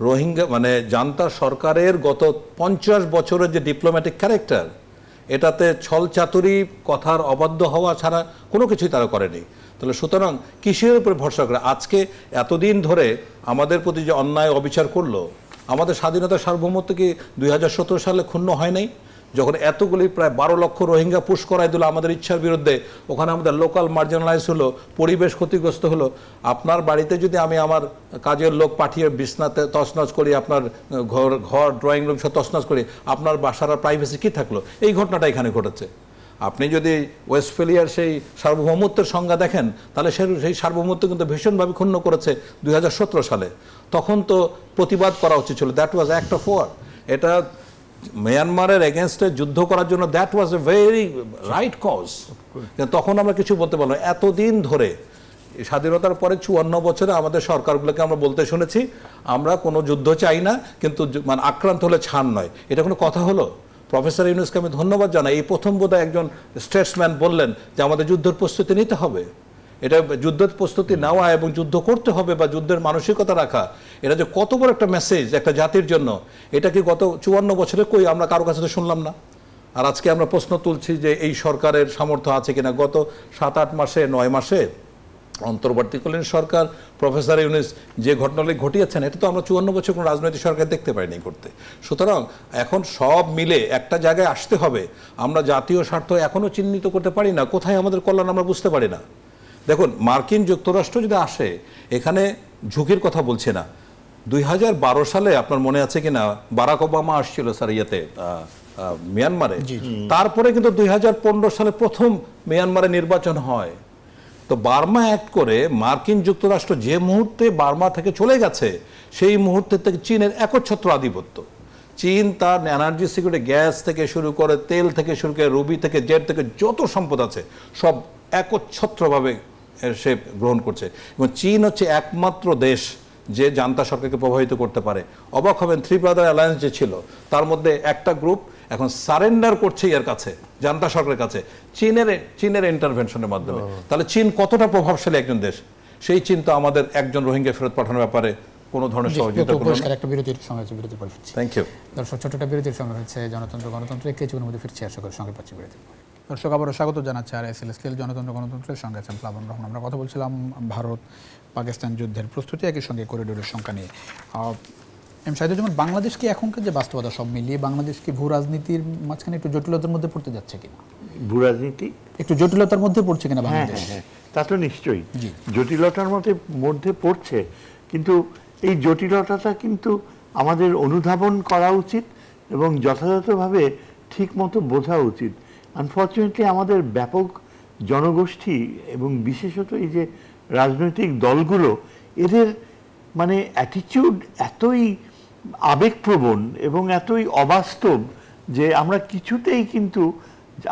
B: রোহিঙ্গা মানে জান্তা সরকারের গত 50 বছরের যে ডিপ্লোম্যাটিক ক্যারেক্টার, এটাতে ছল চাতুরি, কথার অবাধ্য হওয়া ছাড়া কোনো কিছুই তারা করেনি। তাহলে সুতরাং কিসের উপরে ভরসা করে আজকে এতদিন ধরে আমাদের প্রতি যে অন্যায় অবিচার করলো? আমাদের স্বাধীনতার সার্বভৌমত্ব কি 2017 সালে ক্ষুণ্ণ হয় নাই? যখন এতগুলি প্রায় 12 লক্ষ রোহিঙ্গা পুশ করাই দিল আমাদের ইচ্ছার বিরুদ্ধে, ওখানে আমাদের লোকাল মার্জিনালাইজ হলো, পরিবেশ ক্ষতিগ্রস্ত হলো। আপনার বাড়িতে যদি আমি আমার কাজের লোক পাঠিয়ে বিছনাতে তছনছ করি, আপনার ঘর ড্রয়িং রুম সব তছনছ করি, আপনার বাসার প্রাইভেসি কী থাকলো? এই ঘটনাটা এখানে ঘটেছে। আপনি যদি ওয়েস্টফেলিয়ার সেই সার্বভৌমত্বের সংজ্ঞা দেখেন, তাহলে সেই সার্বভৌমত্ব কিন্তু ভীষণভাবে ক্ষুণ্ণ করেছে 2017 সালে। তখন তো প্রতিবাদ করা উচিত ছিল, that was act of war. এটা মিয়ানমারের এগেনস্টে যুদ্ধ করার জন্য that was a very right cause. তখন আমরা কিছু বলতে পারলাম। এতদিন ধরে স্বাধীনতার পরে 54 বছরে আমাদের সরকারগুলোকে আমরা বলতে শুনেছি আমরা কোনো যুদ্ধ চাই না, কিন্তু মানে আক্রান্ত হলে ছাড় নয়। এটা কোনো কথা হলো? প্রফেসর ইউনূসকে আমি ধন্যবাদ জানাই, এই প্রথম বোধহয় একজন স্টেটসম্যান বললেন যে আমাদের যুদ্ধের প্রস্তুতি নিতে হবে। এটা যুদ্ধের প্রস্তুতি নেওয়া এবং যুদ্ধ করতে হবে বা যুদ্ধের মানসিকতা রাখা, এটা যে কত বড় একটা মেসেজ একটা জাতির জন্য, এটা কি গত 54 বছরে কই আমরা কারো কাছে তো শুনলাম না। আর আজকে আমরা প্রশ্ন তুলছি যে এই সরকারের সামর্থ্য আছে কিনা। গত 7-8 মাসে 9 মাসে অন্তর্বর্তীকালীন সরকার প্রফেসর ইউনূস যে ঘটনাগুলি ঘটিয়েছেন, এটা তো আমরা 54 বছর কোনো রাজনৈতিক সরকার দেখতে পাইনি করতে। সুতরাং এখন সব মিলে একটা জায়গায় আসতে হবে। আমরা জাতীয় স্বার্থ এখনও চিহ্নিত করতে পারি না, কোথায় আমাদের কল্যাণ আমরা বুঝতে পারি না। দেখুন, মার্কিন যুক্তরাষ্ট্র যদি আসে, এখানে ঝুঁকির কথা বলছে না। 2012 সালে আপনার মনে আছে কিনা বারাক ওবামা আসছিল স্যার ইয়েতে মিয়ানমারে, তারপরে কিন্তু 2015 সালে প্রথম মিয়ানমারে নির্বাচন হয়। তো বার্মা অ্যাক্ট করে মার্কিন যুক্তরাষ্ট্র যে মুহূর্তে বার্মা থেকে চলে গেছে, সেই মুহূর্তে থেকে চীনের একচ্ছত্র আধিপত্য। চীন তার এনার্জি সিকিউরিটি, গ্যাস থেকে শুরু করে তেল থেকে শুরু করে রুবি থেকে জেট থেকে যত সম্পদ আছে সব একচ্ছত্রভাবে সে গ্রহণ করছে। এবং চীন হচ্ছে একমাত্র দেশ যে জান্তা সরকারকে প্রভাবিত করতে পারে। অবাক হবেন, 3 ব্রাদার অ্যালায়েন্স যে ছিল তার মধ্যে একটা গ্রুপ এখন সারেন্ডার করছে এর কাছে, জান্তা সরকারের কাছে, চীনের ইন্টারভেনশনের মাধ্যমে। তাহলে চীন কতটা প্রভাবশালী একজন দেশ। সেই চীন তো আমাদের একজন রোহিঙ্গা ফেরত পাঠানোর ব্যাপারে কোনো ধরনের সহযোগিতা করবে না।
A: একটা বিরতির সময় আছে, বিরতি পরে ফিরছি।
B: থ্যাংক ইউ
A: দর্শক, ছোট্ট বিরতির সময় হচ্ছে জনতন্ত্র গণতন্ত্র কিছুক্ষণের মধ্যে ফিরছি, আশা করি সঙ্গে পাচ্ছি বিরতি। দর্শক, আবারও স্বাগত জানাচ্ছি আরআইএসএল স্কেল জনতন্ত্র গণতন্ত্রের সঙ্গে আছেন প্লাবন রহমান। আমরা কথা বলছিলাম ভারত পাকিস্তান যুদ্ধের প্রস্তুতি, একই সঙ্গে করিডোরের সংখ্যা নিয়ে। এম শাহিদুজ্জামান, বাংলাদেশ কি এখনকার যে বাস্তবতা সব মিলিয়ে বাংলাদেশ কি ভূ রাজনীতির মাঝখানে একটু জটিলতার মধ্যে পড়তে যাচ্ছে কিনা?
C: ভূ রাজনীতি
A: একটু জটিলতার মধ্যে পড়ছে কিনা বাংলাদেশ?
C: তা তো নিশ্চয়ই জটিলতার মধ্যে পড়ছে, কিন্তু এই জটিলতাটা কিন্তু আমাদের অনুধাবন করা উচিত এবং যথাযথভাবে ঠিক মতো বোঝা উচিত। আনফর্চুনেটলি আমাদের ব্যাপক জনগোষ্ঠী এবং বিশেষত এই যে রাজনৈতিক দলগুলো, এদের মানে অ্যাটিটিউড এতই আবেগপ্রবণ এবং এতই অবাস্তব যে আমরা কিছুতেই কিন্তু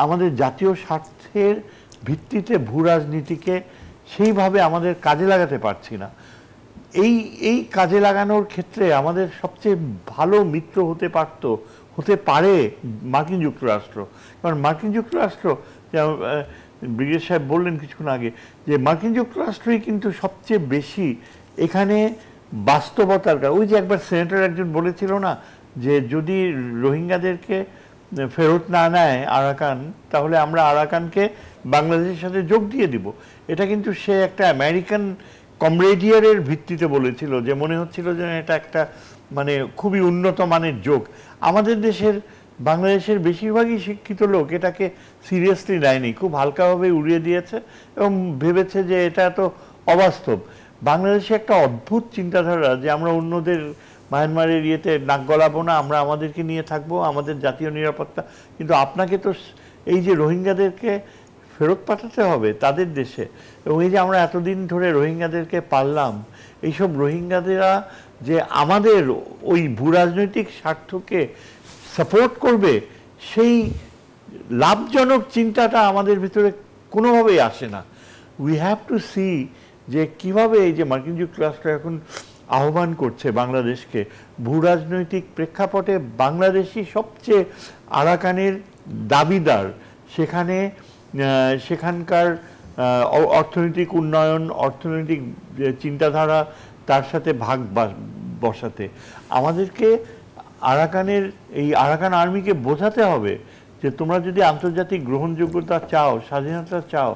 C: আমাদের জাতীয় স্বার্থের ভিত্তিতে ভূ রাজনীতিকে সেইভাবে আমাদের কাজে লাগাতে পারছি না। এই কাজে লাগানোর ক্ষেত্রে আমাদের সবচেয়ে ভালো মিত্র হতে পারে মার্কিন যুক্তরাষ্ট্র। কারণ মার্কিন যুক্তরাষ্ট্র, ব্রিগেডিয়ার সাহেব বললেন কিছুক্ষণ আগে, যে মার্কিন যুক্তরাষ্ট্রই কিন্তু সবচেয়ে বেশি এখানে বাস্তবতার। ওই যে একবার সেনেটর একজন বলেছিল না যে যদি রোহিঙ্গাদেরকে ফেরত না নেয় আরাকান, তাহলে আমরা আরাকানকে বাংলাদেশের সাথে যোগ দিয়ে দিব। এটা কিন্তু সে একটা আমেরিকান কমরেডিয়ারের ভিত্তিতে বলেছিল, যে মনে হচ্ছিল যে এটা একটা মানে খুবই উন্নত মানের যোগ। আমাদের দেশের বাংলাদেশের বেশিরভাগই শিক্ষিত লোক এটাকে সিরিয়াসলি নেয়নি, খুব হালকাভাবে উড়িয়ে দিয়েছে এবং ভেবেছে যে এটা তো অবাস্তব। বাংলাদেশে একটা অদ্ভুত চিন্তাধারা যে আমরা অন্যদের মায়ানমারের ইয়েতে নাক গলাবো না, আমরা আমাদেরকে নিয়ে থাকবো, আমাদের জাতীয় নিরাপত্তা। কিন্তু আপনাকে তো এই যে রোহিঙ্গাদেরকে ফেরত পাঠাতে হবে তাদের দেশে, এবং এই যে আমরা এতদিন ধরে রোহিঙ্গাদেরকে পাললাম, এইসব রোহিঙ্গাদেরা যে আমাদের ওই ভূরাজনৈতিক স্বার্থকে সাপোর্ট করবে, সেই লাভজনক চিন্তাটা আমাদের ভিতরে কোনোভাবেই আসে না। উই হ্যাভ টু সি যে কিভাবে এই যে মার্কিন যুক্তরাষ্ট্র এখন আহ্বান করছে বাংলাদেশকে, ভূরাজনৈতিক প্রেক্ষাপটে বাংলাদেশই সবচেয়ে আরাকানের দাবিদার। সেখানকার অর্থনৈতিক উন্নয়ন, অর্থনৈতিক চিন্তাধারা তার সাথে ভাগ বসাতে আমাদেরকে আরাকান আর্মিকে বোঝাতে হবে যে তোমরা যদি আন্তর্জাতিক গ্রহণযোগ্যতা চাও, স্বাধীনতা চাও,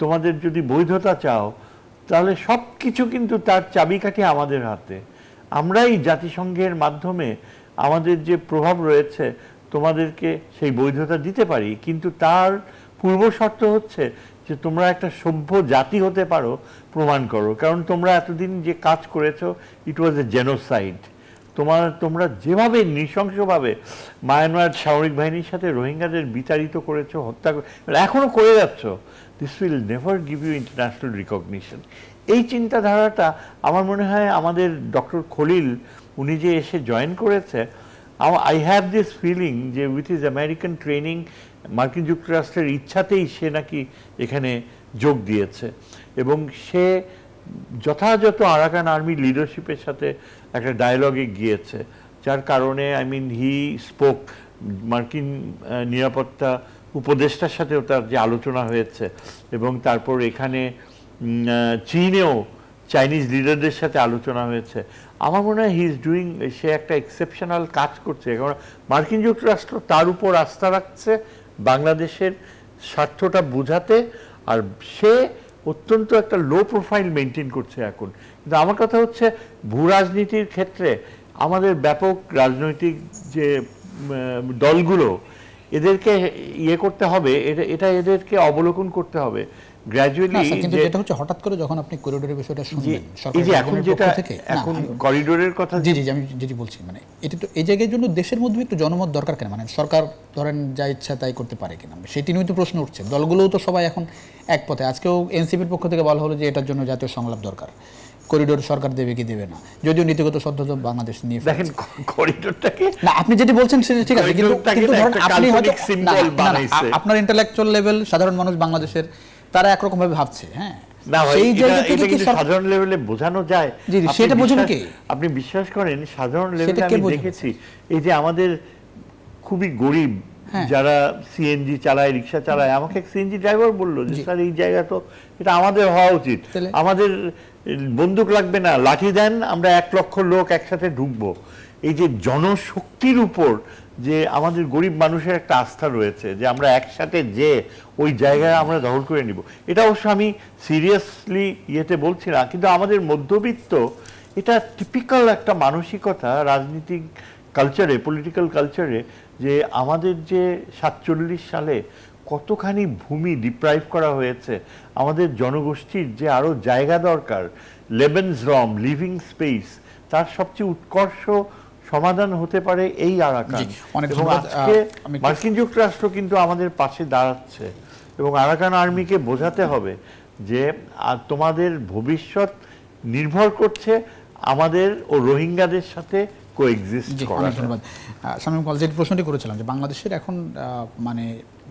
C: তোমাদের যদি বৈধতা চাও, তাহলে সব কিছু কিন্তু তার চাবিকাঠি আমাদের হাতে। আমরাই জাতিসংঘের মাধ্যমে আমাদের যে প্রভাব রয়েছে তোমাদেরকে সেই বৈধতা দিতে পারি, কিন্তু তার পূর্ব শর্ত হচ্ছে যে তোমরা একটা সভ্য জাতি হতে পারো, প্রমাণ করো। কারণ তোমরা এতদিন যে কাজ করেছো, ইট ওয়াজ এ জেনোসাইড। তোমরা যেভাবে নৃশংসভাবে মায়ানমার সামরিক বাহিনীর সাথে রোহিঙ্গাদের বিতাড়িত করেছো, হত্যা এখনও করে যাচ্ছ, this will never give you international recognition. এই চিন্তাধারাটা আমার মনে হয় আমাদের ডক্টর খলিল উনি যে এসে জয়েন করেছে, আই হ্যাভ দিস ফিলিং যে উইথ হিজ আমেরিকান ট্রেনিং মার্কিন যুক্তরাষ্ট্রের ইচ্ছাতেই সে নাকি এখানে যোগ দিয়েছে, এবং সে যথাযথ আরাকান আর্মি লিডারশিপের সাথে একটা ডায়ালগে গিয়েছে, যার কারণে হি স্পোক, মার্কিন নিরাপত্তা উপদেষ্টার সাথেও তার যে আলোচনা হয়েছে, এবং তারপর এখানে চীনেও চাইনিজ লিডারদের সাথে আলোচনা হয়েছে। আমার মনে হয় সে একটা এক্সেপশনাল কাজ করছে, কারণ মার্কিন যুক্তরাষ্ট্র তার উপর আস্থা রাখছে বাংলাদেশের স্বার্থটা বোঝাতে, আর সে অত্যন্ত একটা লো প্রোফাইল মেনটেন করছে এখন। কিন্তু আমার কথা হচ্ছে, ভূ রাজনীতির ক্ষেত্রে আমাদের ব্যাপক রাজনৈতিক যে দলগুলো, এদেরকে করতে হবে, এটা এদেরকে অবলোকন করতে হবে গ্র্যাজুয়ালি।
A: কিন্তু যেটা হচ্ছে, হঠাৎ করে যখন আপনি করিডোরের বিষয়টা শুনলেন
C: এখন যেটা এখন করিডোরের কথা,
A: জি আমি যেটি বলছি, মানে এটা তো এই জায়গার জন্য দেশের মধ্যে একটু জনমত দরকার কেন? মানে সরকার ধরেন যা ইচ্ছা তাই করতে পারে কিনা, সেটি নিয়েও তো প্রশ্ন উঠছে। দলগুলোও তো সবাই এখন এক পথে। আজকেও এনসিপির পক্ষ থেকে বলা হলো যে এটার জন্য জাতীয় সংলাপ দরকার, করিডোর সরকার দেবে কি দেবে না, যদিও নীতিগত সদ্যত বাংলাদেশ নিয়ে
C: দেখেন করিডোরটাকে,
A: না আপনি যেটি বলছেন সেটা ঠিক আছে, কিন্তু ধরেন আপনি হয়তো আপনার ইন্টেলেকচুয়াল লেভেল, সাধারণ মানুষ বাংলাদেশের তারা একরকম ভাবে ভাবছে, হ্যাঁ,
C: সেই জায়গা থেকে কি সাধারণ লেভেলে বোঝানো যায়?
A: জি সেটা বোঝানো কি?
C: আপনি বিশ্বাস করেন সাধারণ লেভেলে আমি দেখেছি, এই যে আমাদের খুবই গরিব যারা সিএনজি চালায়, রিক্সা চালায়, আমাকে এক সিএনজি ড্রাইভার বললো যে স্যার এই জায়গা তো এটা আমাদের হওয়া উচিত, আমাদের বন্দুক লাগবে না, লাঠি দেন, আমরা 1 লক্ষ লোক একসাথে ঢুকবো। এই যে জনশক্তির উপর যে আমাদের গরিব মানুষের একটা আস্থা রয়েছে, যে আমরা একসাথে যে ওই জায়গায় আমরা দখল করে নিব, এটা অবশ্য আমি সিরিয়াসলি বলছি না, কিন্তু আমাদের মধ্যবিত্ত, এটা টিপিক্যাল একটা মানসিকতা রাজনীতিক কালচারে, পলিটিক্যাল কালচারে, যে আমাদের যে 47 সালে কতখানি ভূমি ডিপ্রাইভ করা হয়েছে, আমাদের জনগোষ্ঠীর যে আরো জায়গা দরকার, লেবেনসরম, লিভিং স্পেস, তার সবচেয়ে উৎকর্ষ সমাধান হতে পারে এই আরাকান। এবং আজকে মার্কিন যুক্তরাষ্ট্র কিন্তু আমাদের পাশে দাঁড়াচ্ছে, এবং আরাকান আর্মিকে বোঝাতে হবে যে তোমাদের ভবিষ্যৎ নির্ভর করছে আমাদের ও রোহিঙ্গাদের সাথে কোএক্সিস্ট করা।
A: ধন্যবাদ। শামীম কল, যে প্রশ্নটি করেছিলাম যে বাংলাদেশের এখন মানে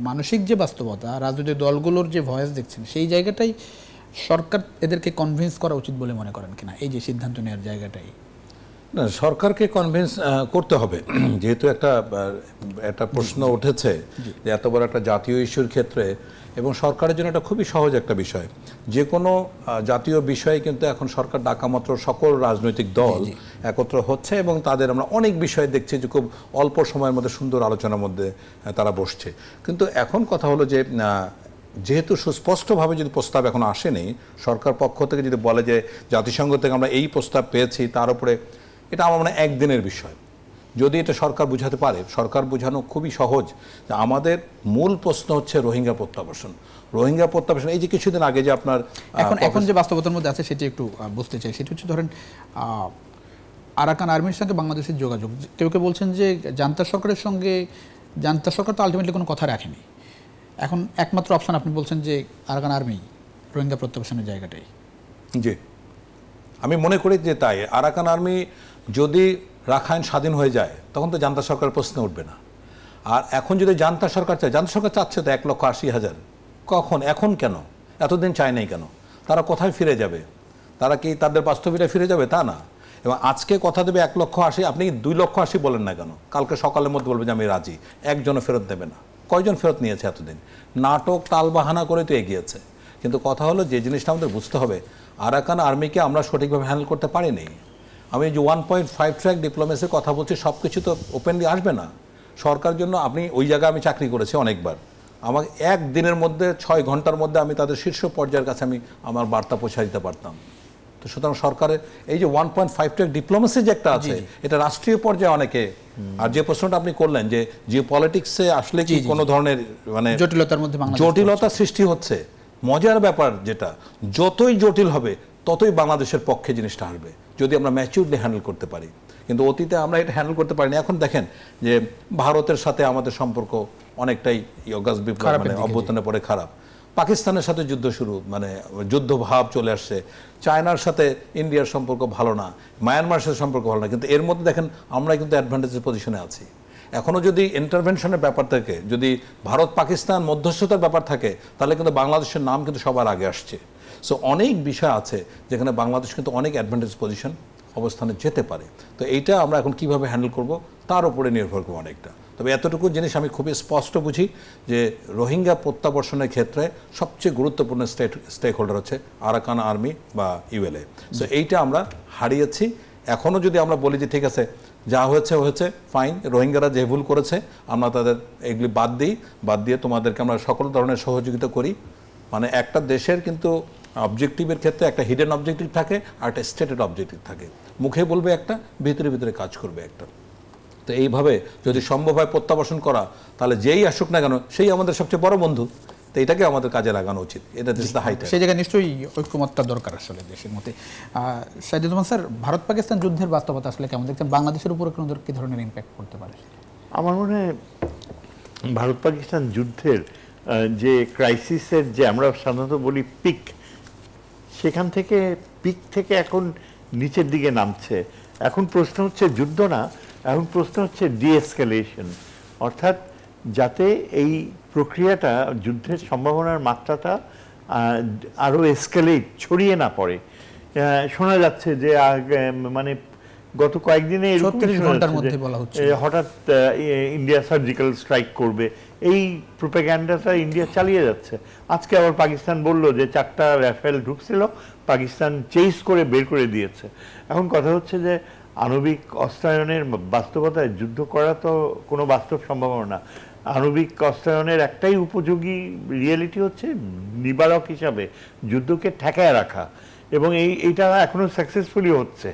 A: মানসিক যে বাস্তবতা, রাজনৈতিক দলগুলোর যে ভয়েস দেখছেন, সেই জায়গাটাই সরকার এদেরকে কনভিন্স করা উচিত বলে মনে করেন কিনা, এই যে সিদ্ধান্ত নেওয়ার জায়গাটাই?
B: না, সরকারকে কনভিন্স করতে হবে, যেহেতু একটা প্রশ্ন উঠেছে যে এত বড় একটা জাতীয় ইস্যুর ক্ষেত্রে, এবং সরকারের জন্য এটা খুবই সহজ একটা বিষয়। যে কোনো জাতীয় বিষয়ে কিন্তু এখন সরকার ডাকা মাত্র সকল রাজনৈতিক দল একত্র হচ্ছে, এবং তাদের আমরা অনেক বিষয় দেখছি যে খুব অল্প সময়ের মধ্যে সুন্দর আলোচনার মধ্যে তারা বসছে। কিন্তু এখন কথা হলো যে যেহেতু সুস্পষ্টভাবে যদি প্রস্তাব এখন আসেনি, সরকার পক্ষ থেকে যদি বলে যে জাতিসংঘ থেকে আমরা এই প্রস্তাব পেয়েছি, তার উপরে এটা আমার মনে হয় একদিনের বিষয়। যদি এটা সরকার বুঝাতে পারে, সরকার বোঝানো খুবই সহজ যে আমাদের মূল প্রশ্ন হচ্ছে রোহিঙ্গা প্রত্যাবাসন। এই যে কিছুদিন আগে যে আপনার
A: এখন যে বাস্তবতার মধ্যে আছে সেটি একটু বুঝতে চাই। সেটি হচ্ছে ধরেন আরাকান আর্মির সঙ্গে বাংলাদেশের যোগাযোগ, কেউ কেউ বলছেন যে জান্তা সরকারের সঙ্গে, জান্তা সরকার তো আলটিমেটলি কোনো কথা রাখেনি, এখন একমাত্র অপশন আপনি বলছেন যে আরাকান আর্মি রোহিঙ্গা প্রত্যাবাসনের জায়গাটাই।
B: জি, আমি মনে করি যে তাই। আরাকান আর্মি যদি রাখাইন স্বাধীন হয়ে যায়, তখন তো জান্তা সরকার প্রশ্ন উঠবে না। আর এখন যদি জান্তা সরকার চায়, জান্তা সরকার চাচ্ছে তো 1,80,000, কখন, এখন কেন, এতদিন চায় নাই কেন? তারা কোথায় ফিরে যাবে? তারা কি তাদের বাস্তবিটা ফিরে যাবে? তা না। এবং আজকে কথা দেবে 1,80,000, আপনি 2,80,000 বলেন না কেন, কালকে সকালের মধ্যে বলবে যে আমি রাজি, একজনও ফেরত দেবে না। কয়জন ফেরত নিয়েছে এতদিন? নাটক তালবাহানা করে তো এগিয়েছে। কিন্তু কথা হলো যে জিনিসটা আমাদের বুঝতে হবে, আরাকান আর্মিকে আমরা সঠিকভাবে হ্যান্ডেল করতে পারিনি। আমি যে 1.5 ট্র্যাক ডিপ্লোমেসির কথা বলছি, সব কিছু তো ওপেনলি আসবে না সরকার জন্য। আপনি ওই জায়গায় আমি চাকরি করেছি অনেকবার, আমাকে 1 দিনের মধ্যে 6 ঘন্টার মধ্যে আমি তাদের শীর্ষ পর্যায়ের কাছে আমি আমার বার্তা পৌঁছে দিতে পারতাম। তো সুতরাং সরকারের এই যে 1.5 ট্র্যাক ডিপ্লোমেসি যে একটা আছে, এটা রাষ্ট্রীয় পর্যায়ে অনেকে। আর যে প্রশ্নটা আপনি করলেন যে পলিটিক্সে আসলে কি কোনো ধরনের মানে জটিলতা সৃষ্টি হচ্ছে, মজার ব্যাপার যেটা, যতই জটিল হবে ততই বাংলাদেশের পক্ষে জিনিসটা আসবে যদি আমরা ম্যাচিউরলি হ্যান্ডেল করতে পারি। কিন্তু অতীতে আমরা এটা হ্যান্ডেল করতে পারিনি। এখন দেখেন যে ভারতের সাথে আমাদের সম্পর্ক অনেকটাই অগাস্ট বিপ্লব মানে অভ্যুত্থানের পরে খারাপ। পাকিস্তানের সাথে যুদ্ধ শুরু, মানে যুদ্ধ ভাব চলে আসছে। চায়নার সাথে ইন্ডিয়ার সম্পর্ক ভালো না, মায়ানমারের সাথে সম্পর্ক ভালো না। কিন্তু এর মধ্যে দেখেন আমরা কিন্তু অ্যাডভান্টেজের পজিশনে আছি। এখনও যদি ইন্টারভেনশনের ব্যাপার থাকে, যদি ভারত পাকিস্তান মধ্যস্থতার ব্যাপার থাকে, তাহলে কিন্তু বাংলাদেশের নাম কিন্তু সবার আগে আসছে। সো অনেক বিষয় আছে যেখানে বাংলাদেশ কিন্তু অনেক অ্যাডভান্টেজ পজিশন অবস্থানে যেতে পারে। তো এইটা আমরা এখন কিভাবে হ্যান্ডেল করব তার উপরে নির্ভর করবো অনেকটা। তবে এতটুকু জিনিস আমি খুবই স্পষ্ট বুঝি যে রোহিঙ্গা প্রত্যাবর্ষণের ক্ষেত্রে সবচেয়ে গুরুত্বপূর্ণ স্টেক হোল্ডার হচ্ছে আরাকান আর্মি বা ইউএলএ। সো এইটা আমরা হারিয়েছি। এখনও যদি আমরা বলি যে ঠিক আছে যা হয়েছে হয়েছে, ফাইন, রোহিঙ্গারা যে ভুল করেছে আমরা তাদের এগুলি বাদ দিয়ে তোমাদেরকে আমরা সকল ধরনের সহযোগিতা করি, মানে একটা দেশের কিন্তু অবজেক্টিভের ক্ষেত্রে একটা হিডেন অবজেক্টিভ থাকে আর একটা স্টেটেড অবজেক্টিভ থাকে। মুখে বলবে একটা, ভিতরে ভিতরে কাজ করবে একটা। তো এইভাবে যদি সম্ভব হয় প্রত্যাবর্ষণ করা, তাহলে যেই আসুক না কেন সেই আমাদের সবচেয়ে বড় বন্ধু। তো এটাকে আমাদের কাজে লাগানো উচিত। এটা দিস দ্য হাইট।
A: সেই জায়গায় নিশ্চয়ই ঐক্যমত্যা দরকার আসলে দেশের মধ্যে। শাহিদুজ্জামান স্যার, ভারত পাকিস্তান যুদ্ধের বাস্তবতা আসলে কেমন দেখছেন? বাংলাদেশের উপরে কি ধরনের ইম্প্যাক্ট পড়তে পারে?
C: আমার মনে হয় ভারত পাকিস্তান যুদ্ধের যে ক্রাইসিসের যে আমরা সাধারণত বলি পিক, সেখান থেকে পিক থেকে এখন নিচের দিকে নামছে। এখন প্রশ্ন হচ্ছে যুদ্ধ না, এখন প্রশ্ন হচ্ছে ডিএসকেলেশন, অর্থাৎ যাতে এই প্রক্রিয়াটা যুদ্ধের সম্ভাবনার মাত্রাটা আরও এসকেলেট ছড়িয়ে না পড়ে। শোনা যাচ্ছে যে মানে গত কয়েকদিনে হঠাৎ ইন্ডিয়া সার্জিক্যাল স্ট্রাইক করবে, এই প্রোপাগ্যান্ডাটা ইন্ডিয়া চালিয়ে যাচ্ছে। আজকে আবার পাকিস্তান বলল যে 4টা রাফেল ঢুকছিল, পাকিস্তান চেস করে বের করে দিয়েছে। এখন কথা হচ্ছে যে আণবিক অস্ত্রায়নের বাস্তবতায় যুদ্ধ করা তো কোনো বাস্তব সম্ভাবনা না। আণবিক অস্ত্রায়নের একটাই উপযোগী রিয়েলিটি হচ্ছে নিবারক হিসাবে যুদ্ধকে ঠেকায় রাখা, এবং এইটা এখনো সাকসেসফুলি হচ্ছে।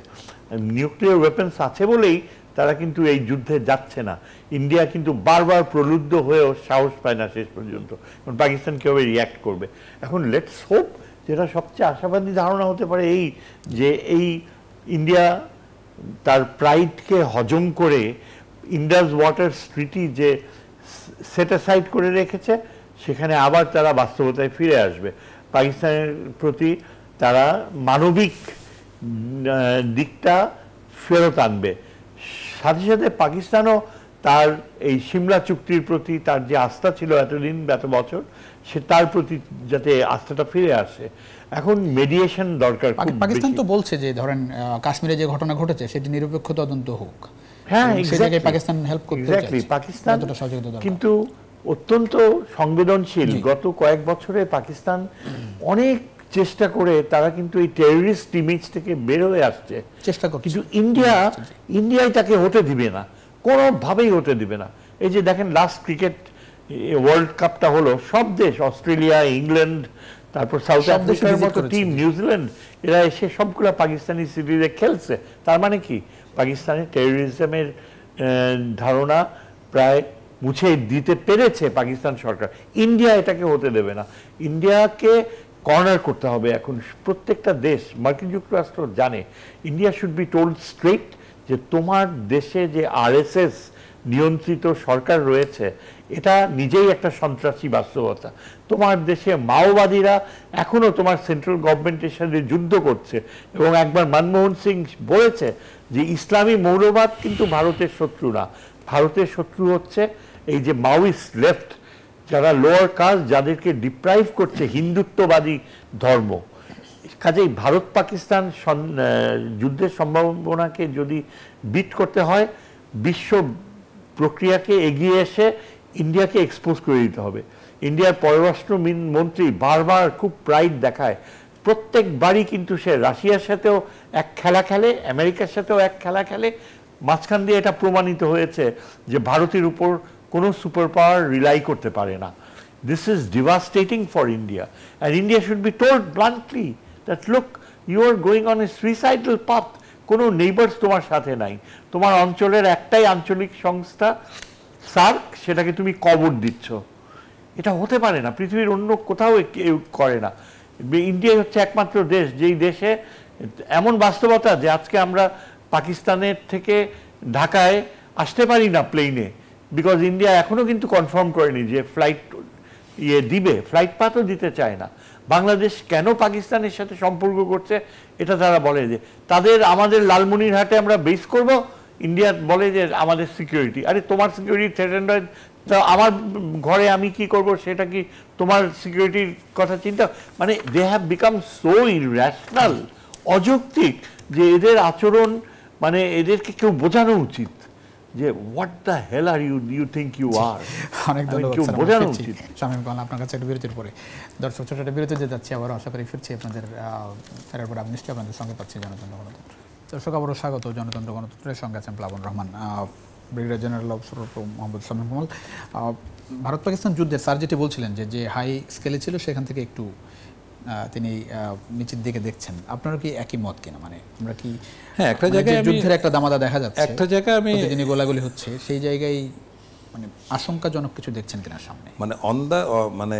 C: নিউক্লিয়ার ওয়েপন্স আছে বলেই তারা কিন্তু এই যুদ্ধে যাচ্ছে না। ইন্ডিয়া কিন্তু বারবার প্রলুব্ধ হয়েও সাহস পায় না শেষ পর্যন্ত, কারণ পাকিস্তান কীভাবে রিয়্যাক্ট করবে। এখন লেটস হোপ, যেটা সবচেয়ে আশাবাদী ধারণা হতে পারে এই যে এই ইন্ডিয়া তার প্রাইডকে হজম করে ইন্ডাস ওয়াটার ট্রিটি যে সেট অ্যাসাইড করে রেখেছে, সেখানে আবার তারা বাস্তবতায় ফিরে আসবে। পাকিস্তানের প্রতি তারা মানবিক দিকটা ফেরত আনবে। সাথে সাথে পাকিস্তানও তার এই সিমলা চুক্তির প্রতি তার যে আস্থা ছিল এতদিন, এত বছর, সে তার প্রতি যাতে আস্থাটা ফিরে আসে। এখন মেডিয়েশন দরকার।
A: পাকিস্তান তো বলছে যে ধরেন কাশ্মীরে যে ঘটনা ঘটেছে সেটি নিরপেক্ষ তদন্ত হোক।
C: হ্যাঁ,
A: পাকিস্তান হেল্প করতে চাইছে।
C: পাকিস্তান কিন্তু অত্যন্ত সংবেদনশীল। গত কয়েক বছরে পাকিস্তান অনেক চেষ্টা করে তারা কিন্তু এই টেররিস্ট ইমেজ থেকে বের হয়ে আসছে,
A: চেষ্টা করছে,
C: কিন্তু ইন্ডিয়ায় তাকে হতে দিবে না, কোনোভাবেই হতে দিবে না। এই যে দেখেন লাস্ট ক্রিকেট ওয়ার্ল্ড কাপটা হলো, সব দেশ, অস্ট্রেলিয়া, ইংল্যান্ড, তারপর সাউথ আফ্রিকার মতো টিম, নিউজিল্যান্ড, এরা এসে সবগুলো পাকিস্তানি সিরিজে খেলছে। তার মানে কি, পাকিস্তানের টেররিজমের ধারণা প্রায় মুছে দিতে পেরেছে পাকিস্তান সরকার। ইন্ডিয়া এটাকে হতে দেবে না। ইন্ডিয়াকে কর্নার করতে হবে। এখন প্রত্যেকটা দেশ, মার্কিন যুক্তরাষ্ট্র জানে India should be told straight যে তোমার দেশে যে আরএসএস নিয়ন্ত্রিত সরকার রয়েছে, এটা নিজেই একটা সন্ত্রাসী বাস্তবতা। তোমার দেশে মাওবাদীরা এখনো তোমার সেন্ট্রাল গভর্নমেন্টের সাথে যুদ্ধ করছে, এবং একবার মনমোহন সিং বলেছে যে ইসলামী মৌলবাদ কিন্তু ভারতের শত্রু না, ভারতের শত্রু হচ্ছে এই যে মাওয়িস্ট লেফট, যারা লোয়ার কাস্ট, যাদেরকে ডিপ্রাইভ করছে হিন্দুত্ববাদী ধর্ম। কাজেই ভারত পাকিস্তান যুদ্ধের সম্ভাবনাকে যদি বিট করতে হয়, বিশ্ব প্রক্রিয়াকে এগিয়ে এসে ইন্ডিয়াকে এক্সপোজ করে দিতে হবে। ইন্ডিয়ার পররাষ্ট্র মন্ত্রী বারবার খুব প্রাইড দেখায়, প্রত্যেকবারই কিন্তু সে রাশিয়ার সাথেও এক খেলা খেলে, আমেরিকার সাথেও এক খেলা খেলে। মাঝখান দিয়ে এটা প্রমাণিত হয়েছে যে ভারতের উপর কোনো সুপার পাওয়ার রিলাই করতে পারে না। This is devastating for India, and India should be told bluntly that look, you are going on a suicidal path. কোনো নেইবার্স তোমার সাথে নাই, তোমার অঞ্চলের একটাই আঞ্চলিক সংস্থা সার্ক, সেটাকে তুমি কবর দিচ্ছ। এটা হতে পারে না, পৃথিবীর অন্য কোথাও কেউ করে না। ইন্ডিয়া হচ্ছে একমাত্র দেশ যেই দেশে এমন বাস্তবতা যে আজকে আমরা পাকিস্তানের থেকে ঢাকায় আসতে পারি না প্লেনে, বিকজ ইন্ডিয়া এখনো কিন্তু কনফার্ম করেনি যে ফ্লাইট দিবে, ফ্লাইট পাথও দিতে চায় না। বাংলাদেশ কেন পাকিস্তানের সাথে সম্পর্ক করছে এটা তারা বলে যে তাদের আমাদের লালমনিরহাটে আমরা বেস করব, ইন্ডিয়া বলে যে আমাদের সিকিউরিটি, আরে তোমার সিকিউরিটি থ্রেটেন্ড হয়, তা আমার ঘরে আমি কি করব সেটা কি তোমার সিকিউরিটির কথা চিন্তা? মানে they have become so irrational, অযৌক্তিক, যে এদের আচরণ মানে এদেরকে কেউ বোঝানো উচিত যে what the hell are you think you are.
A: অনেক ধন্যবাদ
C: কেউ
A: স্যার,
C: বোঝানো
A: আমরা ফিরছি।
C: উচিত।
A: শামীম কামাল, আপনার কাছে একটা বিরতির পরে দর্শক ছোট একটা বিরতি যে যাচ্ছি, আবার আশা করি ফিরছি আপনাদের ফেরার পরে আমি নিশ্চয়ই আপনাদের সঙ্গে পাচ্ছি জনতন্ত্র গণতন্ত্র। দর্শক আবারও স্বাগত জনতন্ত্র গণতন্ত্রের সঙ্গে আছেন প্লাবন Rahman, brigadier general officer Mohammad Shamim Kamal. Bharat Pakistan যুদ্ধের স্যার যেটি বলছিলেন যে হাই স্কেলে ছিল সেখান থেকে একটু তিনি নিচের দিকে দেখছেন, আপনারা কি একই মত কিনা? মানে আমরা কি
B: হ্যাঁ, একটা জায়গায়
A: যুদ্ধের একটা দামাদা দেখা যাচ্ছে,
B: একটা জায়গায় আমি
A: প্রতিদিনই গোলাগুলি হচ্ছে, সেই জায়গায় মানে আশঙ্কাজনক কিছু দেখছেন কিনা সামনে?
B: মানে মানে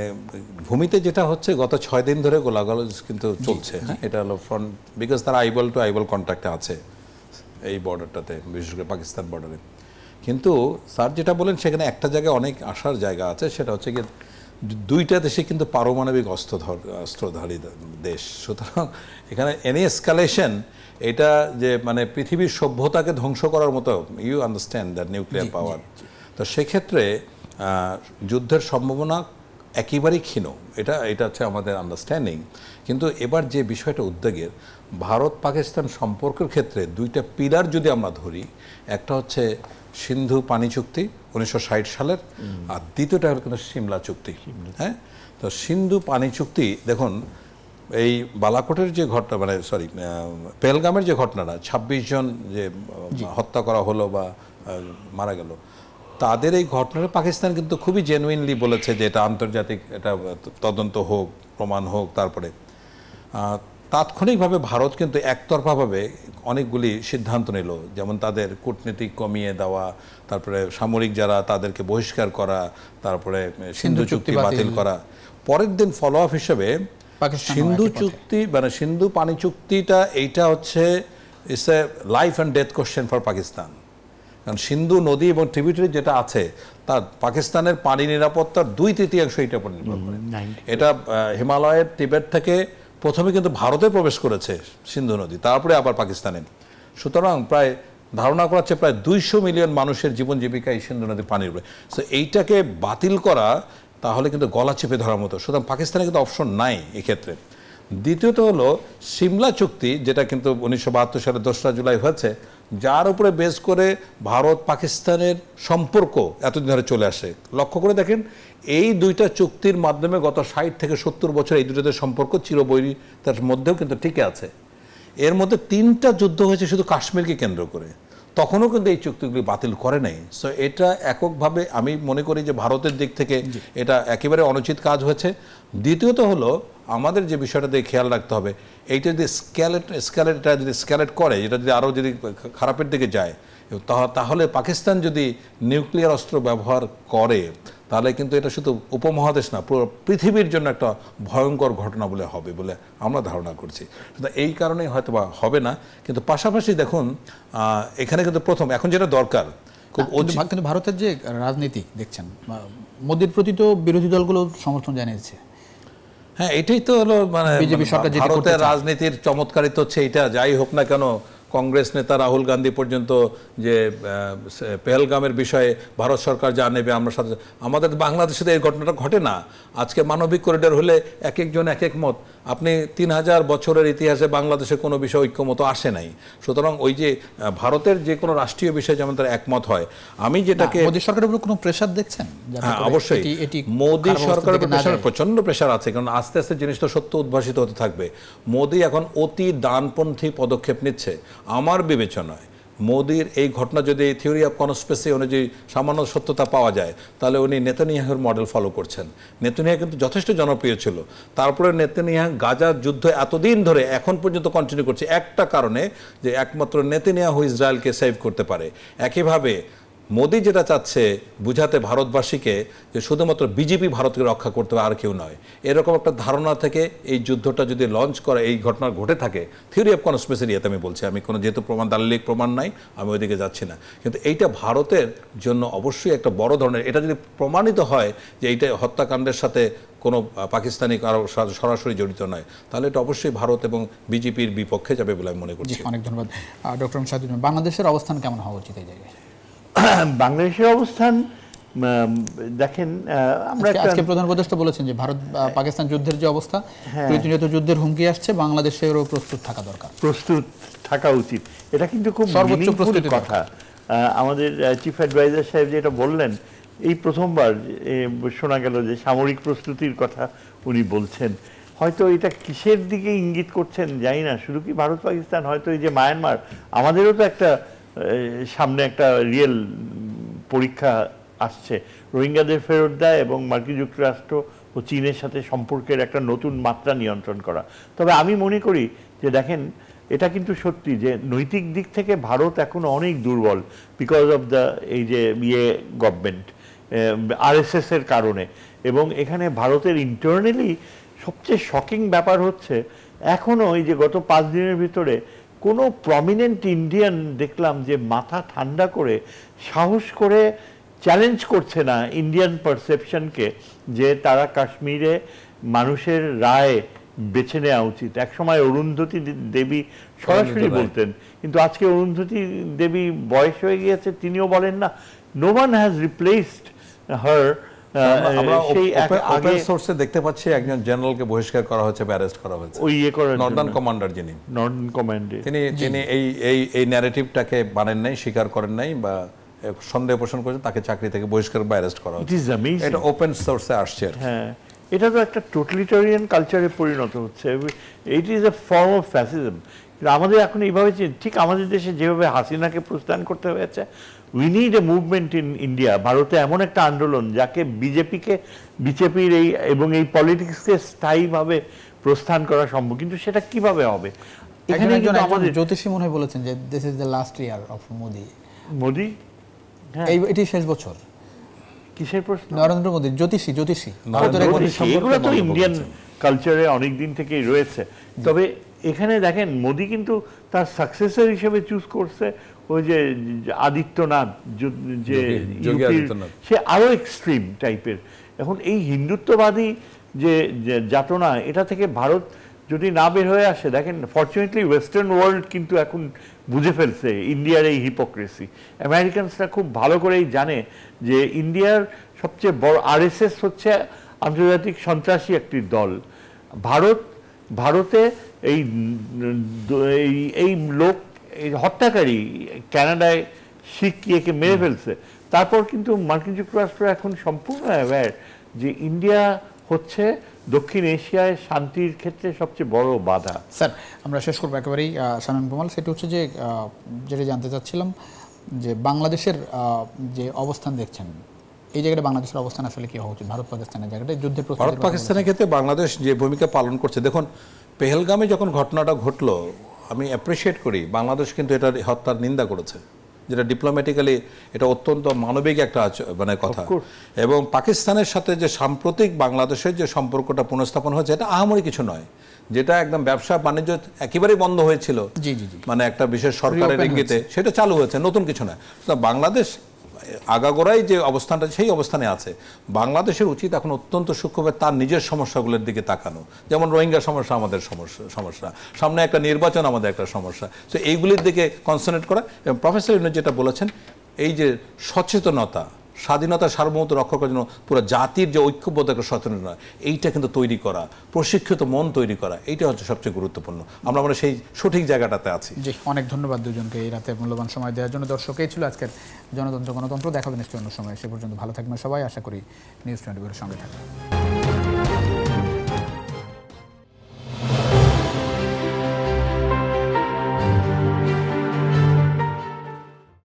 B: ভূমিতে যেটা হচ্ছে গত 6 দিন ধরে গোলাগুলি কিন্তু চলছে। হ্যাঁ, এটা হলো ফ্রন্ট, বিকজ তারা আইবল টু আইবল কন্ট্যাক্টে আছে এই বর্ডারটাতে, বিশেষ করে পাকিস্তান বর্ডারে। কিন্তু স্যার যেটা বলেন সেখানে একটা জায়গায় অনেক আসার জায়গা আছে, সেটা হচ্ছে কি দুইটা দেশে কিন্তু পারমাণবিক অস্ত্রধারী দেশ। সুতরাং এখানে এনি এসকালেশন, এটা যে মানে পৃথিবীর সভ্যতাকে ধ্বংস করার মতো, you understand that nuclear power. তো সেক্ষেত্রে যুদ্ধের সম্ভাবনা একেবারেই ক্ষীণ, এটা হচ্ছে আমাদের আন্ডারস্ট্যান্ডিং। কিন্তু এবার যে বিষয়টা উদ্বেগের, ভারত পাকিস্তান সম্পর্কের ক্ষেত্রে দুইটা পিলার যদি আমরা ধরি, একটা হচ্ছে সিন্ধু পানি চুক্তি 1960 সালের, আর দ্বিতীয়টা হল কিন্তু সিমলা চুক্তি। হ্যাঁ, তো সিন্ধু পানি চুক্তি দেখুন, এই বালাকোটের যে ঘটনা, মানে সরি পেহেলগামের যে ঘটনাটা 26 জন যে হত্যা করা হলো বা মারা গেল, তাদের এই ঘটনাটা পাকিস্তান কিন্তু খুবই জেনুইনলি বলেছে যে এটা আন্তর্জাতিক, এটা তদন্ত হোক, প্রমাণ হোক। তারপরে তাৎক্ষণিকভাবে ভারত কিন্তু একতরফাভাবে অনেকগুলি সিদ্ধান্ত নিল, যেমন তাদের কূটনীতিক কমিয়ে দেওয়া, তারপরে সামরিক যারা তাদেরকে বহিষ্কার করা, তারপরে সিন্ধু চুক্তি বাতিল করা। পরের দিন ফলো আপ হিসেবে সিন্ধু চুক্তি, মানে সিন্ধু পানি চুক্তিটা, এইটা হচ্ছে it's a life and death question for Pakistan. কারণ সিন্ধু নদী এবং ট্রিবিউটারি যেটা আছে, তার পাকিস্তানের পানি নিরাপত্তার 2/3 এটার উপর নির্ভর করে। এটা হিমালয়ের তিবেট থেকে প্রথমে কিন্তু ভারতে প্রবেশ করেছে সিন্ধু নদী, তারপরে আবার পাকিস্তানে। সুতরাং প্রায় ধারণা করা হচ্ছে প্রায় 200 মিলিয়ন মানুষের জীবন জীবিকা এই সিন্ধু নদী পানির উপরে। সো এইটাকে বাতিল করা তাহলে কিন্তু গলা চেপে ধরার মতো। সুতরাং পাকিস্তানে কিন্তু অপশন নাই এক্ষেত্রে। দ্বিতীয়ত হলো সিমলা চুক্তি, যেটা কিন্তু 1972 সালে 2রা জুলাই হয়েছে, যার উপরে বেস করে ভারত পাকিস্তানের সম্পর্ক এতদিন ধরে চলে আসে। লক্ষ্য করে দেখেন, এই দুইটা চুক্তির মাধ্যমে গত 60 থেকে 70 বছর এই দুটোদের সম্পর্ক চিরবৈরিতার মধ্যেও কিন্তু টিকে আছে। এর মধ্যে 3টা যুদ্ধ হয়েছে শুধু কাশ্মীরকে কেন্দ্র করে, তখনও কিন্তু এই চুক্তিগুলি বাতিল করে নাই। সো এটা এককভাবে আমি মনে করি যে ভারতের দিক থেকে এটা একেবারে অনুচিত কাজ হয়েছে। দ্বিতীয়ত হলো আমাদের যে বিষয়টা দিয়ে খেয়াল রাখতে হবে, এইটা যদি স্ক্যালেট করে, এটা যদি আরও যদি খারাপের দিকে যায়, তাহলে পাকিস্তান যদি নিউক্লিয়ার অস্ত্র ব্যবহার করে, তাহলে কিন্তু এটা শুধু উপমহাদেশ না, পুরো পৃথিবীর জন্য একটা ভয়ঙ্কর ঘটনা বলে হবে বলে আমরা ধারণা করছি। এই কারণেই হয়তো বা হবে না। কিন্তু পাশাপাশি দেখুন, এখানে কিন্তু প্রথম এখন যেটা দরকার,
A: কিন্তু ভারতের যে রাজনীতি দেখছেন, মোদির প্রতি তো বিরোধী দলগুলো সমর্থন জানিয়েছে।
B: হ্যাঁ, এটাই তো হলো মানে
A: বিজেপি সরকার
B: ভারতের রাজনীতির চমৎকারিতা হচ্ছে এটা। যাই হোক না কেন, কংগ্রেস নেতা রাহুল গান্ধী পর্যন্ত যে পেহেলগামের বিষয়ে ভারত সরকার যা নেবে আমরা সাথে, আমাদের বাংলাদেশে এই ঘটনাটা ঘটে না। আজকে মানবিক করিডোর হলে এক একজন এক এক মত। আপনি 3000 বছরের ইতিহাসে বাংলাদেশে কোনো বিষয় ঐক্যমত আসে নাই। সুতরাং ওই যে ভারতের যে কোনো রাষ্ট্রীয় বিষয় যেমন তার একমত হয়, আমি যেটাকে
A: মোদী সরকারের উপর কোনো প্রেশার দেখছেন?
B: হ্যাঁ, অবশ্যই মোদী সরকারের প্রেশার, প্রচন্ড প্রেশার আছে, কারণ আস্তে আস্তে জিনিসটা সত্য উদ্ভাসিত হতে থাকবে। মোদী এখন অতি ডানপন্থী পদক্ষেপ নিচ্ছে। আমার বিবেচনায় মোদির এই ঘটনা যদি থিওরি অফ কনস্পিরেসি অনুযায়ী সামান্য সত্যতা পাওয়া যায়, তাহলে উনি নেতানিয়াহুর মডেল ফলো করছেন। নেতানিয়াহু কিন্তু যথেষ্ট জনপ্রিয় ছিল, তারপরে নেতানিয়াহু গাজার যুদ্ধ এতদিন ধরে এখন পর্যন্ত কন্টিনিউ করছে একটা কারণে, যে একমাত্র নেতানিয়াহু ইসরায়েলকে সেভ করতে পারে। একইভাবে মোদি যেটা চাচ্ছে বুঝাতে ভারতবাসীকে যে শুধুমাত্র বিজেপি ভারতকে রক্ষা করতে হবে, আর কেউ নয়, এরকম একটা ধারণা থেকে এই যুদ্ধটা যদি লঞ্চ করে, এই ঘটনা ঘটে থাকে, থিওরি অফ কনস্পিরেসি এতে আমি বলছি, আমি কোনো যেহেতু দালিলিক প্রমাণ নাই, আমি ওইদিকে যাচ্ছি না। কিন্তু এইটা ভারতের জন্য অবশ্যই একটা বড় ধরনের, এটা যদি প্রমাণিত হয় যে এইটা হত্যাকাণ্ডের সাথে কোনো পাকিস্তানি কারো সরাসরি জড়িত নয়, তাহলে এটা অবশ্যই ভারত এবং বিজেপির বিপক্ষে যাবে বলে আমি মনে করছি।
A: অনেক ধন্যবাদ ডক্টর শাহাদুজ্জামান। বাংলাদেশের অবস্থান কেমন হওয়া উচিত এই জায়গায়?
C: বাংলাদেশের অবস্থান দেখেন, আমরা
A: আজকে প্রধান উপদেষ্টা বলেছেন যে ভারত পাকিস্তান যুদ্ধের যে অবস্থা, প্রতিনিয়ত যুদ্ধের হুমকি আসছে, বাংলাদেশেরও প্রস্তুত থাকা দরকার,
C: প্রস্তুত থাকা উচিত। এটা কিন্তু খুব সর্বোচ্চ প্রস্তুতির কথা। আমাদের চিফ অ্যাডভাইজার সাহেব যেটা বললেন, এই প্রথমবার শোনা গেল যে সামরিক প্রস্তুতির কথা উনি বলছেন। হয়তো এটা কিসের দিকে ইঙ্গিত করছেন জানি না, শুধু কি ভারত পাকিস্তান, হয়তো এই যে মায়ানমার, আমাদেরও তো একটা সামনে একটা রিয়েল পরীক্ষা আসছে, রোহিঙ্গাদের ফেরত দেয় এবং মার্কিন যুক্তরাষ্ট্র ও চীনের সাথে সম্পর্কের একটা নতুন মাত্রা নিয়ন্ত্রণ করা। তবে আমি মনে করি যে দেখেন, এটা কিন্তু সত্যি যে নৈতিক দিক থেকে ভারত এখন অনেক দুর্বল, বিকজ অফ দ্য এই যে গভর্নমেন্ট আরএসএস এর কারণে। এবং এখানে ভারতের ইন্টারনালি সবচেয়ে শকিং ব্যাপার হচ্ছে, এখনও এই যে গত 5 দিনের ভিতরে কোনো প্রমিনেন্ট ইন্ডিয়ান দেখলাম যে মাথা ঠান্ডা করে সাহস করে চ্যালেঞ্জ করছে না ইন্ডিয়ান পারসেপশনকে যে তারা কাশ্মীরে মানুষের রায় বেছে নেওয়া উচিত। একসময় অরুন্ধতী দেবী সরাসরি বলতেন, কিন্তু আজকে অরুন্ধতী দেবী বয়স হয়ে গিয়েছে, তিনিও বলেন না। নো ওয়ান হ্যাজ রিপ্লেসড হার।
B: আমরা ওপেন সোর্সে দেখতে পাচ্ছি একজন জেনারেলকে বহিষ্কার করা হয়েছে, অ্যারেস্ট করা হয়েছে,
C: ওই করার
B: নর্দার্ন কমান্ডার, যিনি
C: নর্দার্ন কমান্ডে,
B: তিনি এই ন্যারেটিভটাকে মানেন নাই, স্বীকার করেন নাই বা সন্দেহ পোষণ করেছেন, তাকে চাকরি থেকে বহিষ্কার বা অ্যারেস্ট করা হয়েছে। এটা ওপেন সোর্সে আসছে।
C: হ্যাঁ, এটা তো একটা টোটালিটারিয়ান কালচারে পরিণত হচ্ছে। It is a form of fascism. আমাদের এখন এইভাবে, ঠিক আমাদের দেশে যেভাবে হাসিনাকে প্রস্থান করতে হয়েছে, we need a movement in India. ভারতে এমন একটা আন্দোলন যাকে বিজেপির এই এবং এই পলিটিক্সকে স্থায়ীভাবে প্রস্থান করা সম্ভব, কিন্তু সেটা কিভাবে হবে?
A: এখানে আমাদের জ্যোতিষী মনে হয় বলেছেন যে this is the last year of Modi. হ্যাঁ, এটি শেষ বছর।
C: কিসের প্রশ্ন?
A: নরেন্দ্র মোদি জ্যোতিষী
C: এগুলো তো ইন্ডিয়ান কালচারে অনেক দিন থেকেই রয়েছে। তবে এখানে দেখেন, মোদি কিন্তু তার সাকসেসর হিসেবে চুজ করছে ওই যে আদিত্যনাথ, যে সে আরো এক্সট্রিম টাইপের। এখন এই হিন্দুত্ববাদী যে যাতনা, এটা থেকে ভারত যদি না বের হয়ে আসে, দেখেন ফরচুনেটলি ওয়েস্টার্ন ওয়ার্ল্ড কিন্তু এখন বুঝে ফেলছে ইন্ডিয়ার এই হিপোক্রেসি। আমেরিকানসরা খুব ভালো করেই জানে যে ইন্ডিয়ার সবচেয়ে বড় আরএসএস হচ্ছে আন্তর্জাতিক সন্ত্রাসী একটি দল। ভারতে এই লোক, এই হত্যাকারী কানাডায় শিখ ইয়েকে মেরে ফেলছে। তারপর কিন্তু মার্কিন যুক্তরাষ্ট্র এখন সম্পূর্ণ অ্যাওয়্যার যে ইন্ডিয়া হচ্ছে দক্ষিণ এশিয়ায় শান্তির ক্ষেত্রে সবচেয়ে বড় বাধা।
A: স্যার, আমরা শেষ করবো একেবারেই শামীম কামাল। সেটা হচ্ছে যে যেটা জানতে চাচ্ছিলাম যে বাংলাদেশের যে অবস্থান দেখছেন, এই জায়গাটা বাংলাদেশের অবস্থান আসলে কি হওয়া উচিত? ভারত পাকিস্তানের জায়গাটা যুদ্ধের প্রস্তুতি,
B: ভারত পাকিস্তানের ক্ষেত্রে বাংলাদেশ যে ভূমিকা পালন করছে, দেখুন পেহেলগামে যখন ঘটনাটা ঘটলো, আমি অ্যাপ্রিসিয়েট করি বাংলাদেশ কিন্তু এটার হত্যার নিন্দা করেছে, যেটা ডিপ্লোম্যাটিক্যালি এটা অত্যন্ত মানবিক একটা মানে কথা। এবং পাকিস্তানের সাথে যে সাম্প্রতিক বাংলাদেশের যে সম্পর্কটা পুনঃস্থাপন হয়েছে, এটা আহামরি কিছু নয়, যেটা একদম ব্যবসা বাণিজ্য একেবারেই বন্ধ হয়েছিল, মানে একটা বিশেষ সরকারের ইঙ্গিতে সেটা চালু হয়েছে, নতুন কিছু নয়। বাংলাদেশ আগাগোড়াই যে অবস্থানটা সেই অবস্থানে আছে। বাংলাদেশের উচিত এখন অত্যন্ত সূক্ষ্মভাবে তার নিজের সমস্যাগুলোর দিকে তাকানো, যেমন রোহিঙ্গা সমস্যা আমাদের সমস্যা, সামনে একটা নির্বাচন আমাদের একটা সমস্যা, তো এইগুলির দিকে কনসেন্ট্রেট করা। এবং প্রফেসর ইউনূস যেটা বলেছেন, এই যে সচেতনতা, স্বাধীনতা সার্বভৌমত্ব রক্ষা করার জন্য পুরো জাতির যে ঐক্যবদ্ধ একটা সচেতনতা, এইটা কিন্তু তৈরি করা, প্রশিক্ষিত মন তৈরি করা, এইটা হচ্ছে সবচেয়ে গুরুত্বপূর্ণ। আমরা মানে সেই সঠিক জায়গাটাতে আছি।
A: জি, অনেক ধন্যবাদ দুজনকে এই রাতে মূল্যবান সময় দেওয়ার জন্য। দর্শক, এই ছিল আজকের গণতন্ত্র। দেখা হবে নিশ্চয়ই অন্য সময়। সে পর্যন্ত ভালো থাকবেন সবাই। আশা করি নিউজ 24 এর সঙ্গে থাকবেন।